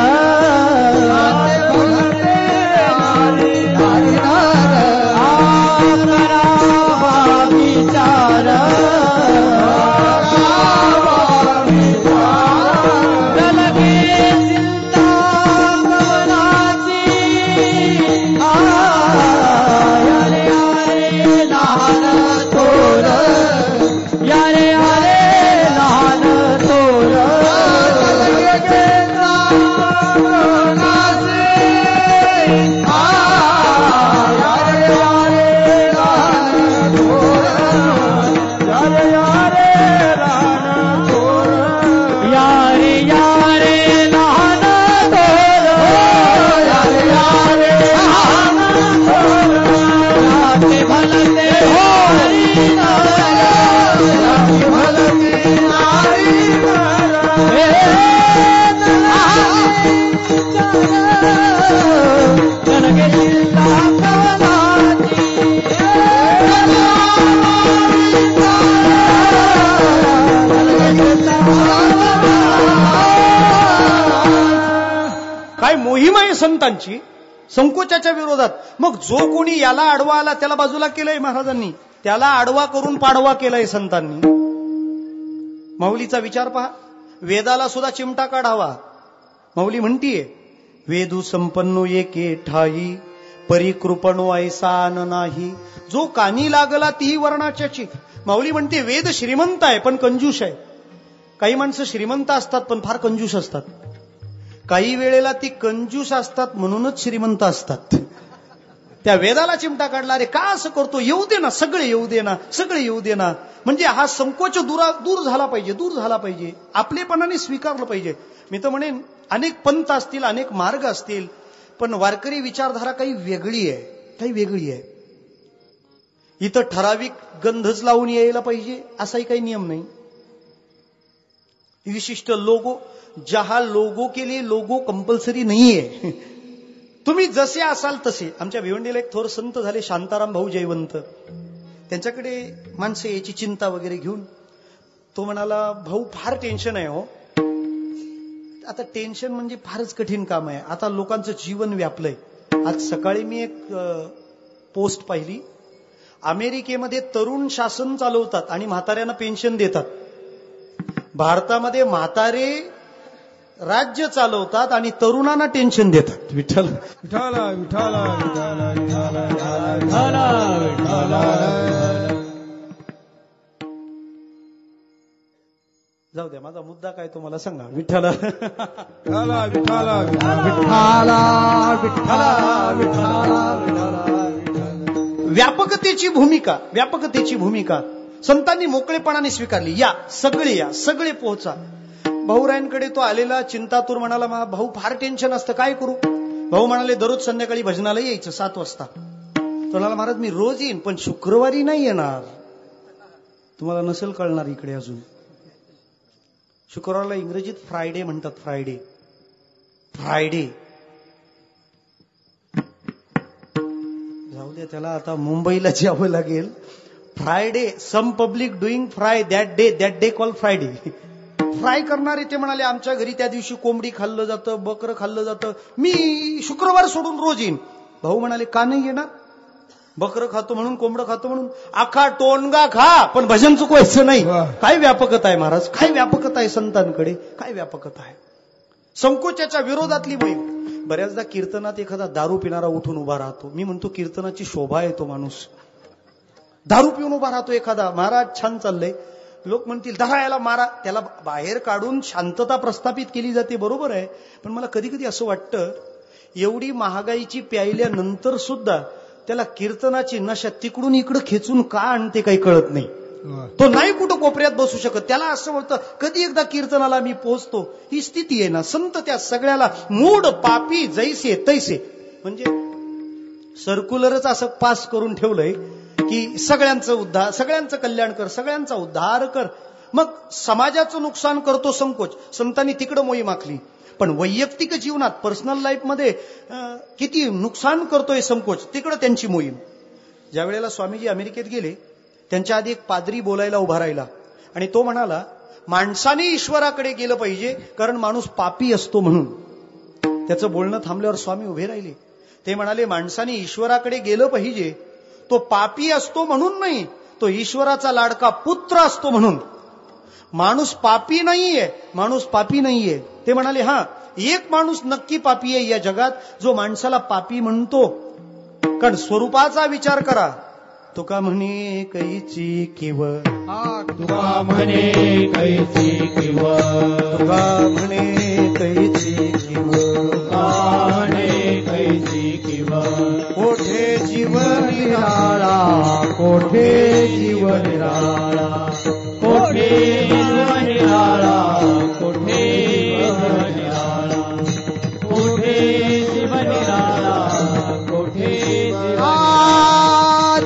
संतांची संकोचाच्या विरोधात. मग जो कोणी याला आडवा आला त्याला बाजूला केलंय महाराजांनी, त्याला आडवा करून पाडवा केलाय संतांनी. माऊलीचा विचार पहा, वेदाला सुद्धा चिमटा काढावा. माऊली म्हणतीये, वेदू संपन्नो एके ठाई, परिकृपणो ऐसान नाही, जो कानी लागला तीही वर्णाच्याची. माऊली म्हणते वेद श्रीमंत आहे पण कंजूस आहे. काही माणसं श्रीमंत असतात पण फार कंजूस असतात. काही वेळेला ती कंजूस असतात म्हणूनच श्रीमंत असतात. त्या वेदाला चिमटा काढला, अरे का असं करतो, येऊ दे ना, सगळे येऊ दे ना, सगळे येऊ दे ना. म्हणजे हा संकोच दूर झाला पाहिजे, दूर झाला पाहिजे, आपलेपणाने स्वीकारलं पाहिजे. मी तर म्हणेन अनेक पंथ असतील, अनेक मार्ग असतील, पण वारकरी विचारधारा काही वेगळी आहे, काही वेगळी आहे. इथं ठराविक गंधच लावून यायला पाहिजे असाही काही नियम नाही. विशिष्ट लोगो, जहा लोगो के लिए लोगो कंपल्सरी नाहीये. तुम्ही जसे असाल तसे. आमच्या भिवंडीला एक थोर संत झाले, शांताराम भाऊ जयवंत. त्यांच्याकडे माणसं याची चिंता वगैरे घेऊन, तो म्हणाला, भाऊ फार टेन्शन आहे हो. आता टेन्शन म्हणजे फारच कठीण काम आहे. आता लोकांचं जीवन व्यापलंय. आज सकाळी मी एक पोस्ट पाहिली, अमेरिकेमध्ये तरुण शासन चालवतात आणि म्हाताऱ्यांना पेन्शन देतात. भारतामध्ये म्हातारे राज्य चालवतात आणि तरुणांना टेन्शन देतात. विठ्ठल विठाला विठाला विठाला विठाला विठाला विठाला. जाऊ द्या, माझा मुद्दा काय तुम्हाला सांगा. विठ्ठल विठाला विठाला विठाला विठाला विठाला. व्यापकतेची भूमिका, व्यापकतेची भूमिका संतांनी मोकळेपणाने स्वीकारली. या, सगळे पोहोचा. भाऊरायांकडे तो आलेला चिंतातूर म्हणाला, भाऊ फार टेन्शन असतं, काय करू. भाऊ म्हणाले, दररोज संध्याकाळी भजनाला यायचं 7 वाजता. तो म्हणाला, महाराज मी रोज येईन पण शुक्रवारी नाही येणार. तुम्हाला नसेल कळणार इकडे अजून. शुक्रवारला इंग्रजीत फ्रायडे म्हणतात. फ्रायडे जाऊ द्या, त्याला आता मुंबईला जावं लागेल. Friday, some public doing fry that day call Friday. Fry करणारे ते म्हणाले, आमच्या घरी त्या दिवशी कोंबडी खाल्लं जातं, बकरं खाल्लं जातं, मी शुक्रवार सोडून रोज येईन. भाऊ म्हणाले, का नाही येणार. बकरं खातो म्हणून, कोंबडं खातो म्हणून, आखा टोनगा खा पण भजन चुकवायचं नाही. काय व्यापकता आहे महाराज, काय व्यापकता आहे संतांकडे, काय व्यापकता आहे. संकोचाच्या विरोधातली मोहीम. बऱ्याचदा कीर्तनात एखादा दारू पिणारा उठून उभा राहतो. मी म्हणतो कीर्तनाची शोभा आहे तो माणूस. दारू पिऊन उभा राहतो एखादा, महाराज छान चाललंय, लोक म्हणतील दहा याला मारा, त्याला बाहेर काढून शांतता प्रस्थापित केली जाते, बरोबर आहे. पण मला कधी कधी असं वाटतं, एवढी महागाईची प्यायल्यानंतर सुद्धा त्याला कीर्तनाची नशा तिकडून इकडं खेचून का आणते काही कळत नाही. तो नाही कुठं कोपऱ्यात बसू शकत. त्याला असं वाटतं कधी एकदा कीर्तनाला मी पोहोचतो. ही स्थिती आहे ना. संत त्या सगळ्याला मूड पापी जैसे तैसे, म्हणजे सर्क्युलरच असं पास करून ठेवलंय की सगळ्यांचं उद्धार, सगळ्यांचं कल्याण कर, सगळ्यांचा उद्धार कर. मग समाजाचं नुकसान करतो संकोच. संतांनी तिकडं मोहीम आखली. पण वैयक्तिक जीवनात पर्सनल लाईफमध्ये किती नुकसान करतोय संकोच, तिकडं त्यांची मोहीम. ज्या वेळेला स्वामीजी अमेरिकेत गेले त्यांच्या आधी एक पादरी बोलायला उभा राहिला आणि तो म्हणाला माणसाने ईश्वराकडे गेलं पाहिजे कारण माणूस पापी असतो म्हणून. त्याचं बोलणं थांबल्यावर स्वामी उभे राहिले. ते म्हणाले माणसाने ईश्वराकडे गेलं पाहिजे, तो पापी असतो म्हणून नाही, तो ईश्वराचा लाडका पुत्र असतो म्हणून. माणूस पापी नाहीये, माणूस पापी नाहीये. ते म्हणाले हा एक माणूस नक्की पापी आहे या जगात जो माणसाला पापी म्हणतो. कारण स्वरूपाचा विचार करा. तुका म्हणे कैची किव, तुका म्हणे कैची किव, तुका म्हणे कैची किव, म्हणे कैची किव. कोठे जीव निराळा, कोठे जीव निराळा, कोठे जीव निराळा, कोठे जीव निराळा, कोठे जीव निराळा, कोठे जीव.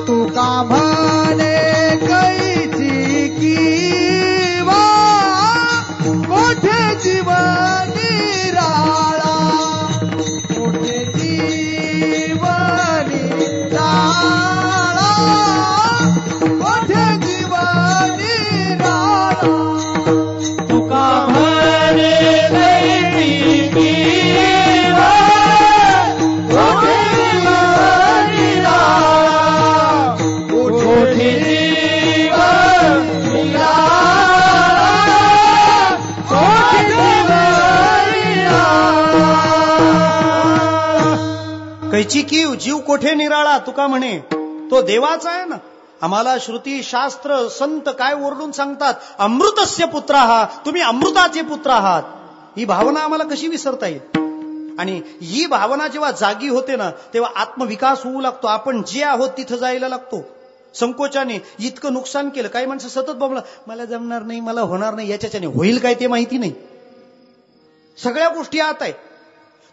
तुका म्हणे कैची किवा, कोठे जीव निराळा, कोठे जीव निराळा, कोठे जीव निराळा. तुका म्हणे कैची किवा, कोठे जीव निराळा, कोठे जीव निराळा, कोठे जीव निराळा. कैची कीव, जीव कोठे निराळा. तुका म्हणे तो देवाचा आहे ना. आम्हाला श्रुती शास्त्र संत काय ओरडून सांगतात, अमृतस्य पुत्र आहात, तुम्ही अमृताचे पुत्र आहात. ही भावना आम्हाला कशी विसरता येईल. आणि ही भावना जेव्हा जागी होते ना तेव्हा आत्मविकास होऊ लागतो. आपण जे आहोत तिथं जायला लागतो. संकोचाने इतकं नुकसान केलं. काही माणसं सतत बोलला मला जमणार नाही, मला होणार नाही. याच्याने होईल काय ते माहिती नाही. सगळ्या गोष्टी आत आहेत.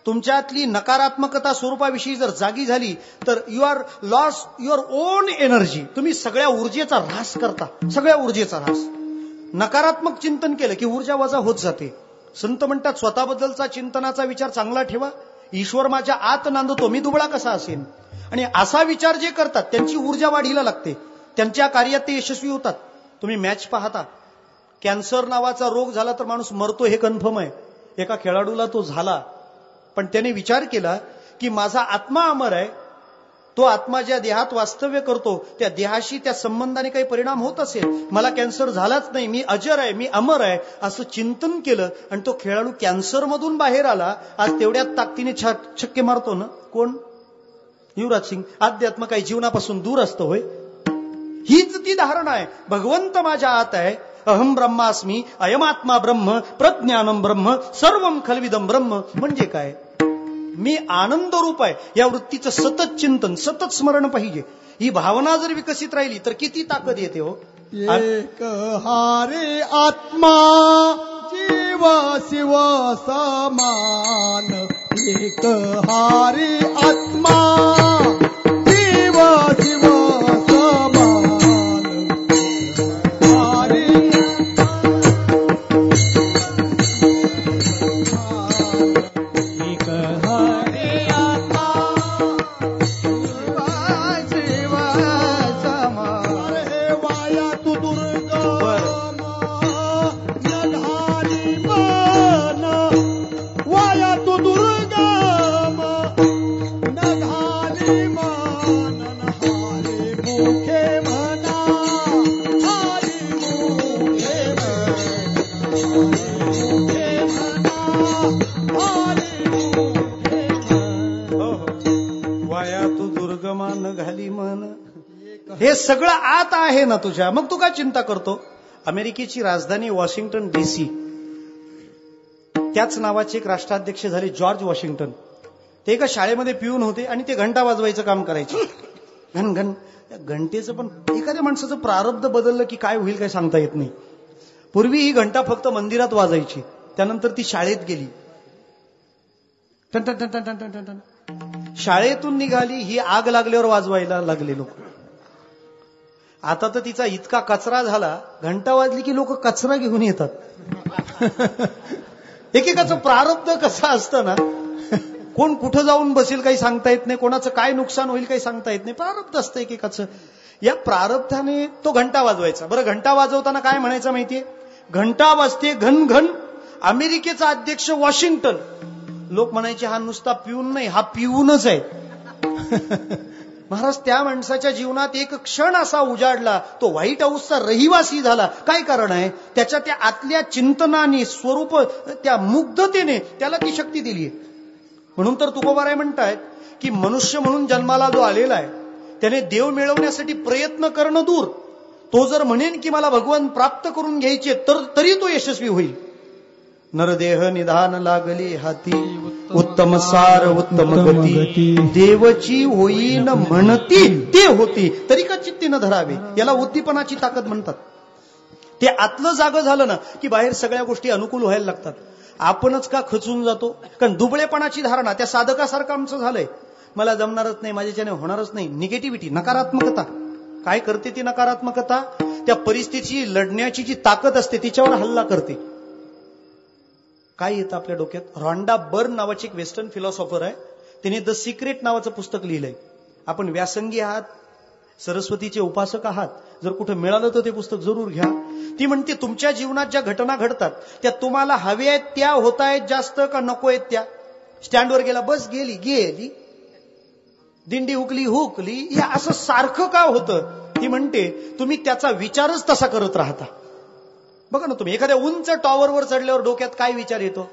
तुमच्यातली नकारात्मकता स्वरूपाविषयी जर जागी झाली तर you are loss your own energy. तुम्ही सगळ्या ऊर्जेचा ऱ्हास करता, सगळ्या ऊर्जेचा ऱ्हास. नकारात्मक चिंतन केलं की ऊर्जा वजा होत जाते. संत म्हणतात स्वतःबद्दलचा चिंतनाचा विचार चांगला ठेवा. ईश्वर माझ्या आत नांदतो, मी दुबळा कसा असेन. आणि असा विचार जे करतात त्यांची ऊर्जा वाढीला लागते. त्यांच्या कार्यात ते यशस्वी होतात. तुम्ही मॅच पाहता, कॅन्सर नावाचा रोग झाला तर माणूस मरतो हे कन्फर्म आहे. एका खेळाडूला तो झाला, पण त्याने विचार केला की माझा आत्मा अमर आहे. तो आत्मा ज्या देहात वास्तव्य करतो त्या देहाशी त्या संबंधाने काही परिणाम होत असेल. मला कॅन्सर झालाच नाही, मी अजर आहे, मी अमर आहे, असं चिंतन केलं आणि तो खेळाडू कॅन्सर मधून बाहेर आला. आज तेवढ्याच ताकदीने छक्के मारतो ना. कोण? युवराज सिंग. अध्यात्म काही जीवनापासून दूर असतं होय. हीच ती धारणा आहे. भगवंत माझ्या आत आहे. अहम ब्रह्मास्मी, अयमात्मा ब्रह्म, प्रज्ञानम ब्रह्म, सर्वम खलविदम ब्रह्म. म्हणजे काय? मी आनंद रूप आहे. या वृत्तीचं सतत चिंतन, सतत स्मरण पाहिजे. ही भावना जर विकसित राहिली तर किती ताकद येते हो. एक हारे आत्मा जीव शिव समान, एक हारे आत्मा जीव शिव समान. हारे एक हरे आत्मा शिव समान. हे वाया तू दुर्गम नधारी मन, वाया तू दुर्गम नधारी मन. हारी मुखे म्हणा, हारी मुखे म्हणा, मुखे म्हणा, हारी मुखे म्हणा. वाया तू दुर्गमान घाली मन. हे सगळं आत आहे ना तुझ्या, मग तू काय चिंता करतो. अमेरिकेची राजधानी वॉशिंग्टन DC. त्याच नावाचे एक राष्ट्राध्यक्ष झाले जॉर्ज वॉशिंग्टन. ते एका शाळेमध्ये पिऊन होते आणि ते घंटा वाजवायचं काम करायचे. घन घंटेचं पण एखाद्या माणसाचं प्रारब्ध बदललं की काय होईल काय सांगता येत नाही. पूर्वी ही घंटा फक्त मंदिरात वाजायची, त्यानंतर ती शाळेत गेली. टन टन टन टन टन टन टन. शाळेतून निघाली ही आग लागल्यावर वाजवायला लागले लोक. आता तर तिचा इतका कचरा झाला, घंटा वाजली की लोक कचरा घेऊन येतात. एकेकाचं प्रारब्ध कसं असतं ना, कोण कुठं जाऊन बसेल काही सांगता येत नाही, कोणाचं काय नुकसान होईल काही सांगता येत नाही. प्रारब्ध असतं एकेकाचं. या प्रारब्धाने तो घंटा वाजवायचा. बरं, घंटा वाजवताना काय म्हणायचं माहितीये? घंटा वाजते घन घन. अमेरिकेचा अध्यक्ष वॉशिंग्टन. लोक म्हणायचे हा नुसता पिऊन नाही, हा पिऊनच आहे. महाराज, त्या माणसाच्या जीवनात एक क्षण असा उजाडला, तो व्हाईट हाऊसचा रहिवासी झाला. काय कारण आहे? त्याच्या त्या आतल्या चिंतनाने, स्वरूप, त्या मुग्धतेने त्याला ती शक्ती दिली. म्हणून तर तुकोबाराय म्हणतायत की मनुष्य म्हणून जन्माला जो आलेला आहे त्याने देव मिळवण्यासाठी प्रयत्न करणं दूर, तो जर म्हणेन की मला भगवान प्राप्त करून घ्यायचे तरी तो यशस्वी होईल. नरदेह निधान लागली हाती, उत्तम सार उत्तम गती, देवची होईन म्हणती ते होती, तरी का चित्ती न धरावे. याला उद्दीपनाची ताकद म्हणतात. ते आतलं जागं झालं ना की बाहेर सगळ्या गोष्टी अनुकूल व्हायला लागतात. आपणच का खचून जातो? कारण दुबळेपणाची धारणा त्या साधकासारखं आमचं झालंय. मला जमणारच नाही, माझ्याच्याने होणारच नाही. निगेटिव्हिटी, नकारात्मकता. काय करते ती नकारात्मकता? त्या परिस्थितीची लढण्याची जी ताकद असते तिच्यावर हल्ला करते. काय येतं आपल्या डोक्यात? रॉन्डा बर्न नावाची एक वेस्टर्न फिलॉसॉफर आहे, तिने द सिक्रेट नावाचं पुस्तक लिहिलंय. आपण व्यासंगी आहात, सरस्वतीचे उपासक आहात, जर कुठे मिळालं तर ते पुस्तक जरूर घ्या. ती म्हणते तुमच्या जीवनात ज्या घटना घडतात त्या तुम्हाला हव्या आहेत त्या होत आहेत जास्त का नको आहेत त्या? स्टँडवर गेला, बस गेली गेली, दिंडी हुकली हुकली, या असं सारखं का होतं? ती म्हणते तुम्ही त्याचा विचारच तसा करत राहता. बघा ना, तुम्ही एखाद्या उंच टॉवरवर चढल्यावर डोक्यात काय विचार येतो?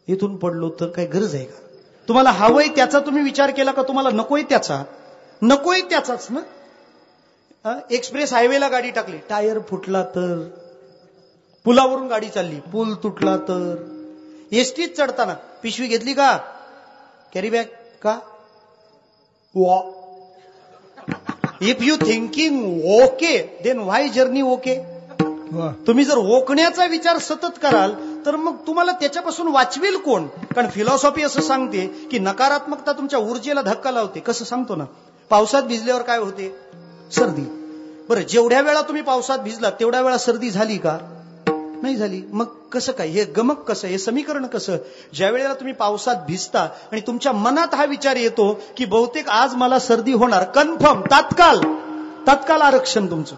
इथून पडलो तर काय गरज आहे का? तुम्हाला हवंय त्याचा तुम्ही विचार केला का तुम्हाला नकोय त्याचा? नकोय त्याचाच ना. एक्सप्रेस हायवेला गाडी टाकली, टायर फुटला तर? पुलावरून गाडी चालली, पूल तुटला तर? एसटीत चढताना पिशवी घेतली का? कॅरी बॅग का? If you thinking okay then why journey okay? तुम्ही जर ओकण्याचा विचार सतत कराल तर मग तुम्हाला त्याच्यापासून वाचवेल कोण? कारण फिलॉसॉफी असं सांगते की नकारात्मकता तुमच्या ऊर्जेला धक्का लावते. कसं सांगतो ना, पावसात भिजल्यावर काय होते? सर्दी. बरं, जेवढ्या वेळा तुम्ही पावसात भिजला तेवढ्या वेळा सर्दी झाली का? नाही झाली. मग कसं काय? हे गमक कसं? हे समीकरण कसं? ज्या वेळेला तुम्ही पावसात भिजता आणि तुमच्या मनात हा विचार येतो की बहुतेक आज मला सर्दी होणार, कन्फर्म, तात्काळ आरक्षण तुमचं.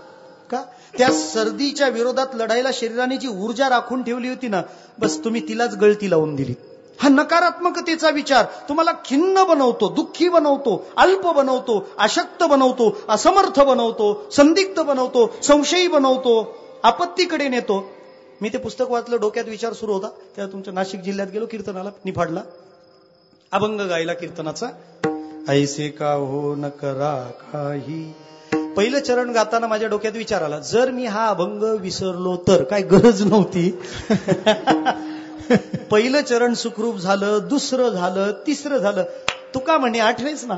का? त्या सर्दीच्या विरोधात लढायला शरीराने जी ऊर्जा राखून ठेवली होती ना, बस तुम्ही तिलाच गळती लावून दिली. हा नकारात्मकतेचा विचार तुम्हाला खिन्न बनवतो, दुःखी बनवतो, अल्प बनवतो, अशक्त बनवतो, असमर्थ बनवतो, संदिग्ध बनवतो, संशयी बनवतो, आपत्तीकडे नेतो. मी ते पुस्तक वाचलं, डोक्यात विचार सुरू होता. तेव्हा तुमच्या नाशिक जिल्ह्यात गेलो, कीर्तनाला निफाडला, अभंग गायला कीर्तनाचा. ऐसे का हो न करा काही. पहिलं चरण गाताना माझ्या डोक्यात विचार आला, जर मी हा अभंग विसरलो तर? काय गरज नव्हती. पहिलं चरण सुखरूप झालं, दुसरं झालं, तिसरं झालं. तुका म्हणे आठवेच ना.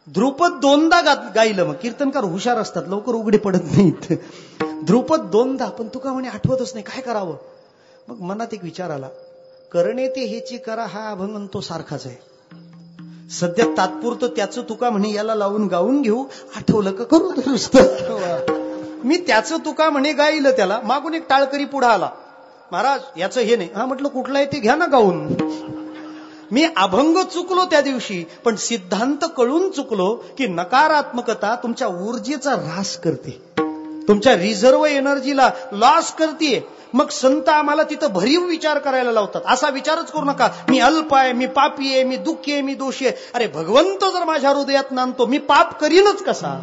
ध्रुपद दोनदा गायलं. मग कीर्तनकार हुशार असतात, लवकर उघडे पडत नाहीत. ध्रुपद दोनदा, पण तुका म्हणे आठवतच नाही, काय करावं? मग मनात एक विचार आला, करणे ते हेची करा हा अभंग तो सारखाच आहे. सध्या तात्पुरतं त्याचं तुका म्हणे याला लावून गाऊन घेऊ, आठवलं का करू दुरुस्त. मी त्याचं तुका म्हणे गायलं, त्याला मागून एक टाळकरी पुढे आला, महाराज याचं हे नाही. हा म्हटलं कुठलं आहे ते घ्या ना गाऊन. मी अभंग चुकलो त्या दिवशी, पण सिद्धांत कळून चुकलो की नकारात्मकता तुमच्या ऊर्जेचा ऱ्हास करते, तुमच्या रिझर्व्ह एनर्जीला लॉस करते. मग संत आम्हाला तिथं भरीव विचार करायला लावतात. असा विचारच करू नका मी अल्प आहे, मी पापी आहे, मी दुःखी आहे, मी दोषी आहे. अरे भगवंत जर माझ्या हृदयात नांदतो, मी पाप करीनच कसा?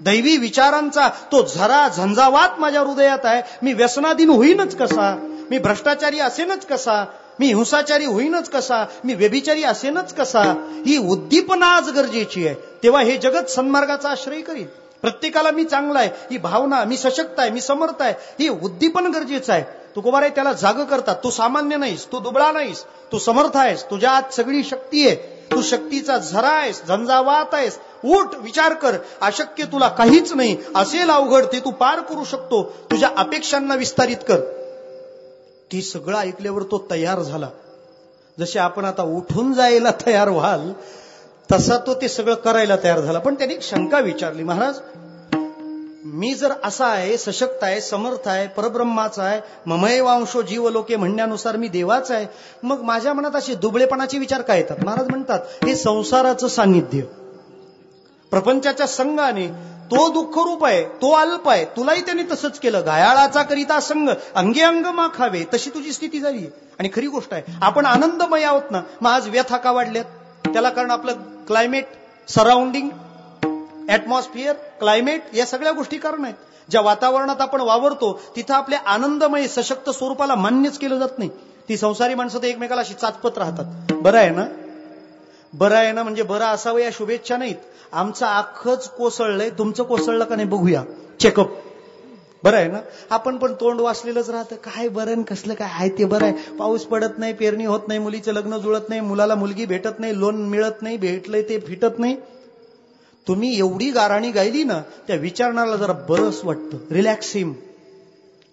दैवी विचारांचा तो झरा झंझावात माझ्या हृदयात आहे, मी व्यसनाधीन होईनच कसा? मी भ्रष्टाचारी असेनच कसा? मी हिंसाचारी होईनच कसा? मी व्यभिचारी असेनच कसा? ही उद्दीपना आज गरजेची आहे. तेव्हा हे जगत सन्मार्गाचा आश्रय करील. प्रत्येकाला मी चांगला आहे ही भावना, मी सशक्त आहे, मी समर्थ आहे, ही उद्दीपन गरजेचं आहे. तुकोबाराय त्याला जाग करतात. तू सामान्य नाहीस, तू दुबळा नाहीस, तू समर्थ आहेस, तुझ्या आत सगळी शक्ती आहे, तू शक्तीचा झरा आहेस, झंझावात आहेस. उठ, विचार कर. अशक्य तुला काहीच नाही. असेल अवघड ते तू पार करू शकतो. तुझ्या अपेक्षांना विस्तारित कर. ती सगळं ऐकल्यावर तो तयार झाला. जसे आपण आता उठून जायला तयार व्हाल तसा तो ते सगळं करायला तयार झाला. पण त्यांनी एक शंका विचारली, महाराज मी जर असा आहे, सशक्त आहे, समर्थ आहे, परब्रह्माचा आहे, ममैवांशो जीवलोके म्हणण्यानुसार मी देवाचा आहे, मग माझ्या मनात असे दुबळेपणाचे विचार काय येतात? महाराज म्हणतात हे संसाराचं सान्निध्य, प्रपंचाच्या संघाने. तो दुःखरूप आहे, तो अल्प आहे. तुलाही त्यांनी तसंच केलं. गायाळाचा करिता संघ, अंगे अंग माखावे, तशी तुझी स्थिती झाली. आणि खरी गोष्ट आहे, आपण आनंदमय आहोत ना. मग आज व्यथा का वाढल्यात? त्याला कारण आपलं क्लायमेट, सराउंडिंग, ऍटमॉस्फिअर, क्लायमेट, या सगळ्या गोष्टी कारण आहेत. ज्या वातावरणात आपण वावरतो तिथं आपल्या आनंदमय सशक्त स्वरूपाला मान्यच केलं जात नाही. ती संसारी माणसं तर एकमेकाला अशी चाचपत राहतात. बरं आहे ना, बरं आहे ना, म्हणजे बरं असावं या शुभेच्छा नाहीत. आमचं अख्खच कोसळलंय, तुमचं कोसळलं का नाही बघूया, चेकअप. बरं आहे ना. आपण पण तोंड वाचलेलंच राहतं. काय बरं, कसलं काय आहे ते बरं आहे. पाऊस पडत नाही, पेरणी होत नाही, मुलीचं लग्न जुळत नाही, मुलाला मुलगी भेटत नाही, लोन मिळत नाही, भेटलंय ते फिटत नाही. तुम्ही एवढी गाराणी गायली ना, त्या विचारणाला जरा बरंच वाटतं, रिलॅक्सिंग.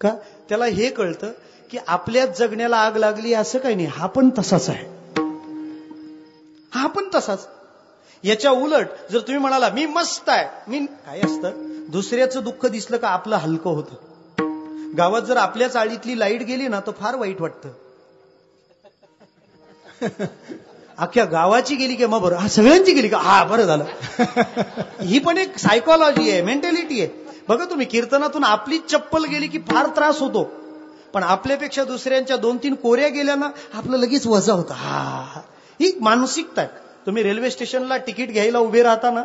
का? त्याला हे कळतं की आपल्याच जगण्याला आग लागली असं काही नाही. हा पण तसाच आहे, हा पण तसाच. याच्या उलट जर तुम्ही म्हणाला मी मस्त आहे, मी काय असतं, दुसऱ्याचं दुःख दिसलं का आपलं हलकं होतं. गावात जर आपल्या चाळीतली लाईट गेली ना तर फार वाईट वाटतं. अख्ख्या गावाची गेली की मग बरं, हा सगळ्यांची गेली का, हा बरं झालं. ही पण एक सायकोलॉजी आहे, मेंटॅलिटी आहे. बघा तुम्ही, कीर्तनातून आपली चप्पल गेली की फार त्रास होतो, पण आपल्यापेक्षा दुसऱ्यांच्या 2-3 कोऱ्या गेल्या ना आपलं लगेच वजा होतं. हा, ही मानसिकता आहे. तुम्ही रेल्वे स्टेशनला तिकीट घ्यायला उभे राहता ना,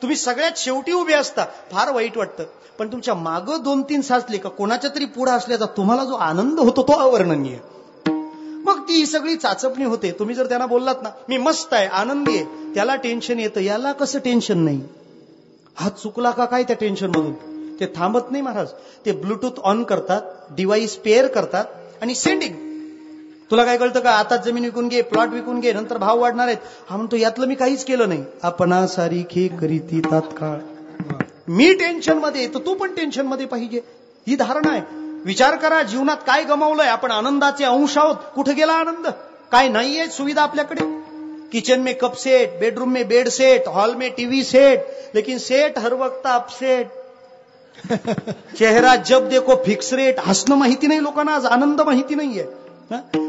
तुम्ही सगळ्यात शेवटी उभे असता, फार वाईट वाटतं. पण तुमच्या मागं 2-3 साचले का कोणाच्या तरी पुढे असल्याचा तुम्हाला जो आनंद होतो तो अवर्णनीय. मग ती सगळी चाचपणी होते. तुम्ही जर त्यांना बोललात ना मी मस्त आहे, आनंदी आहे, त्याला टेन्शन येतं. याला कसं टेन्शन नाही? हा चुकला का काय त्या टेन्शन मधून? ते थांबत नाही महाराज. ते ब्लूटूथ ऑन करतात, डिव्हाइस पेअर करतात आणि सेंडिंग. तुला काय कळतं का? आता जमीन विकून घे, प्लॉट विकून घे, नंतर भाव वाढणार आहेत. हा म्हणतो यातलं मी काहीच केलं नाही. आपणा सारीखे करीती तात्काळ. मी टेन्शन मध्ये येतो, तू पण टेन्शन मध्ये पाहिजे, ही धारणा आहे. विचार करा, जीवनात काय गमावलंय आपण? आनंदाचे अंश आहोत. कुठे गेला आनंद? काय नाहीये सुविधा आपल्याकडे? किचन में कप सेट, बेडरूम में बेड सेट, हॉल में टीवी सेट, लेकिन सेट हर वक्त अपसेट. चेहरा जब देखो फिक्स रेट. हसणं माहिती नाही लोकांना आज, आनंद माहिती नाहीये.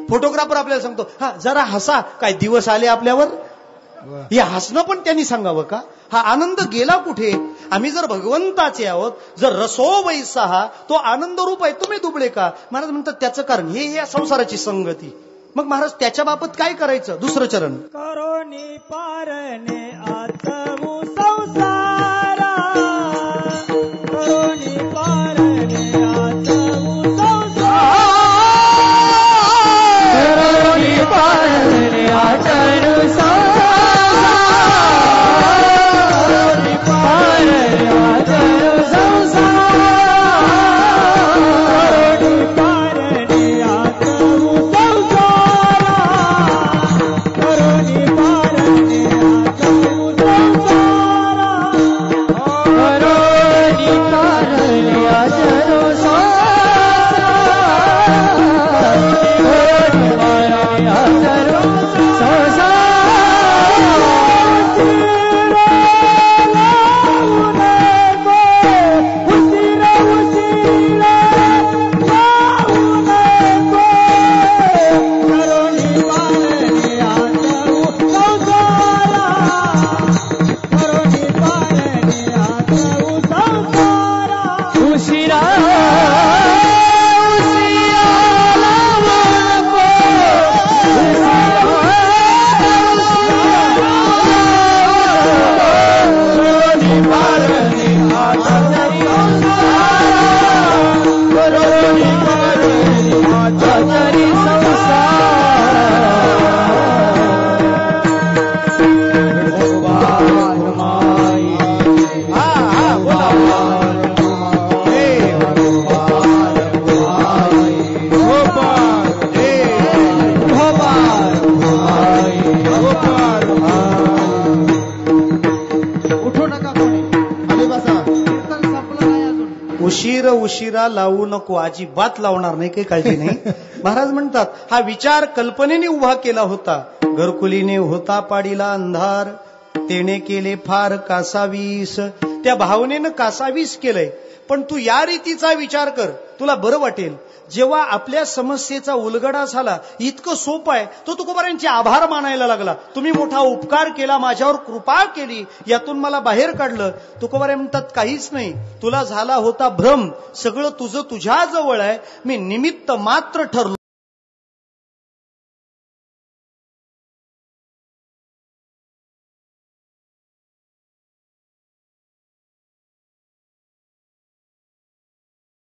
फोटोग्राफर आपल्याला सांगतो हा जरा हसा, काय दिवस आले आपल्यावर? हे हसणं पण त्यांनी सांगावं का? हा आनंद गेला कुठे? आम्ही जर भगवंताचे आहोत, जर रसो वैसा हा, तो आनंद रूप आहे, तुम्ही दुबळे का? महाराज म्हणतात त्याचं कारण हे या संसाराची संगती. मग महाराज त्याच्या बाबत काय करायचं? दुसरं चरण. करोनी पारणे आचवू संसारा, करोनी पारणे आचवू संसारा, करोनी पारणे आचवू संसारा, करोनी पारणे आचवू संसारा, करोनी पारणे आचवू संसारा, करोनी पारणे आचवू संसारा. उशिरा लावू नको. अजिबात लावणार नाही, काही काळजी नाही. महाराज म्हणतात हा विचार कल्पनेने उभा केला होता. घरकुलीने होता पाडीला अंधार, तेने केले फार कासावीस. त्या भावनेनं कासावीस केलंय. पण तू या रीतीचा विचार कर, तुला बरं वाटेल. जेव्हा आपल्या समस्येचा उलगडा झाला, इतकं सोपं आहे. तो तुकोबारांचे आभार मानायला लागला. तुम्ही मोठा उपकार केला, माझ्यावर कृपा केली, यातून मला बाहेर काढलं. तुकोबारे म्हणतात काहीच नाही, तुला झाला होता भ्रम, सगळं तुझं तुझ्या जवळ आहे. मी निमित्त मात्र ठरलो.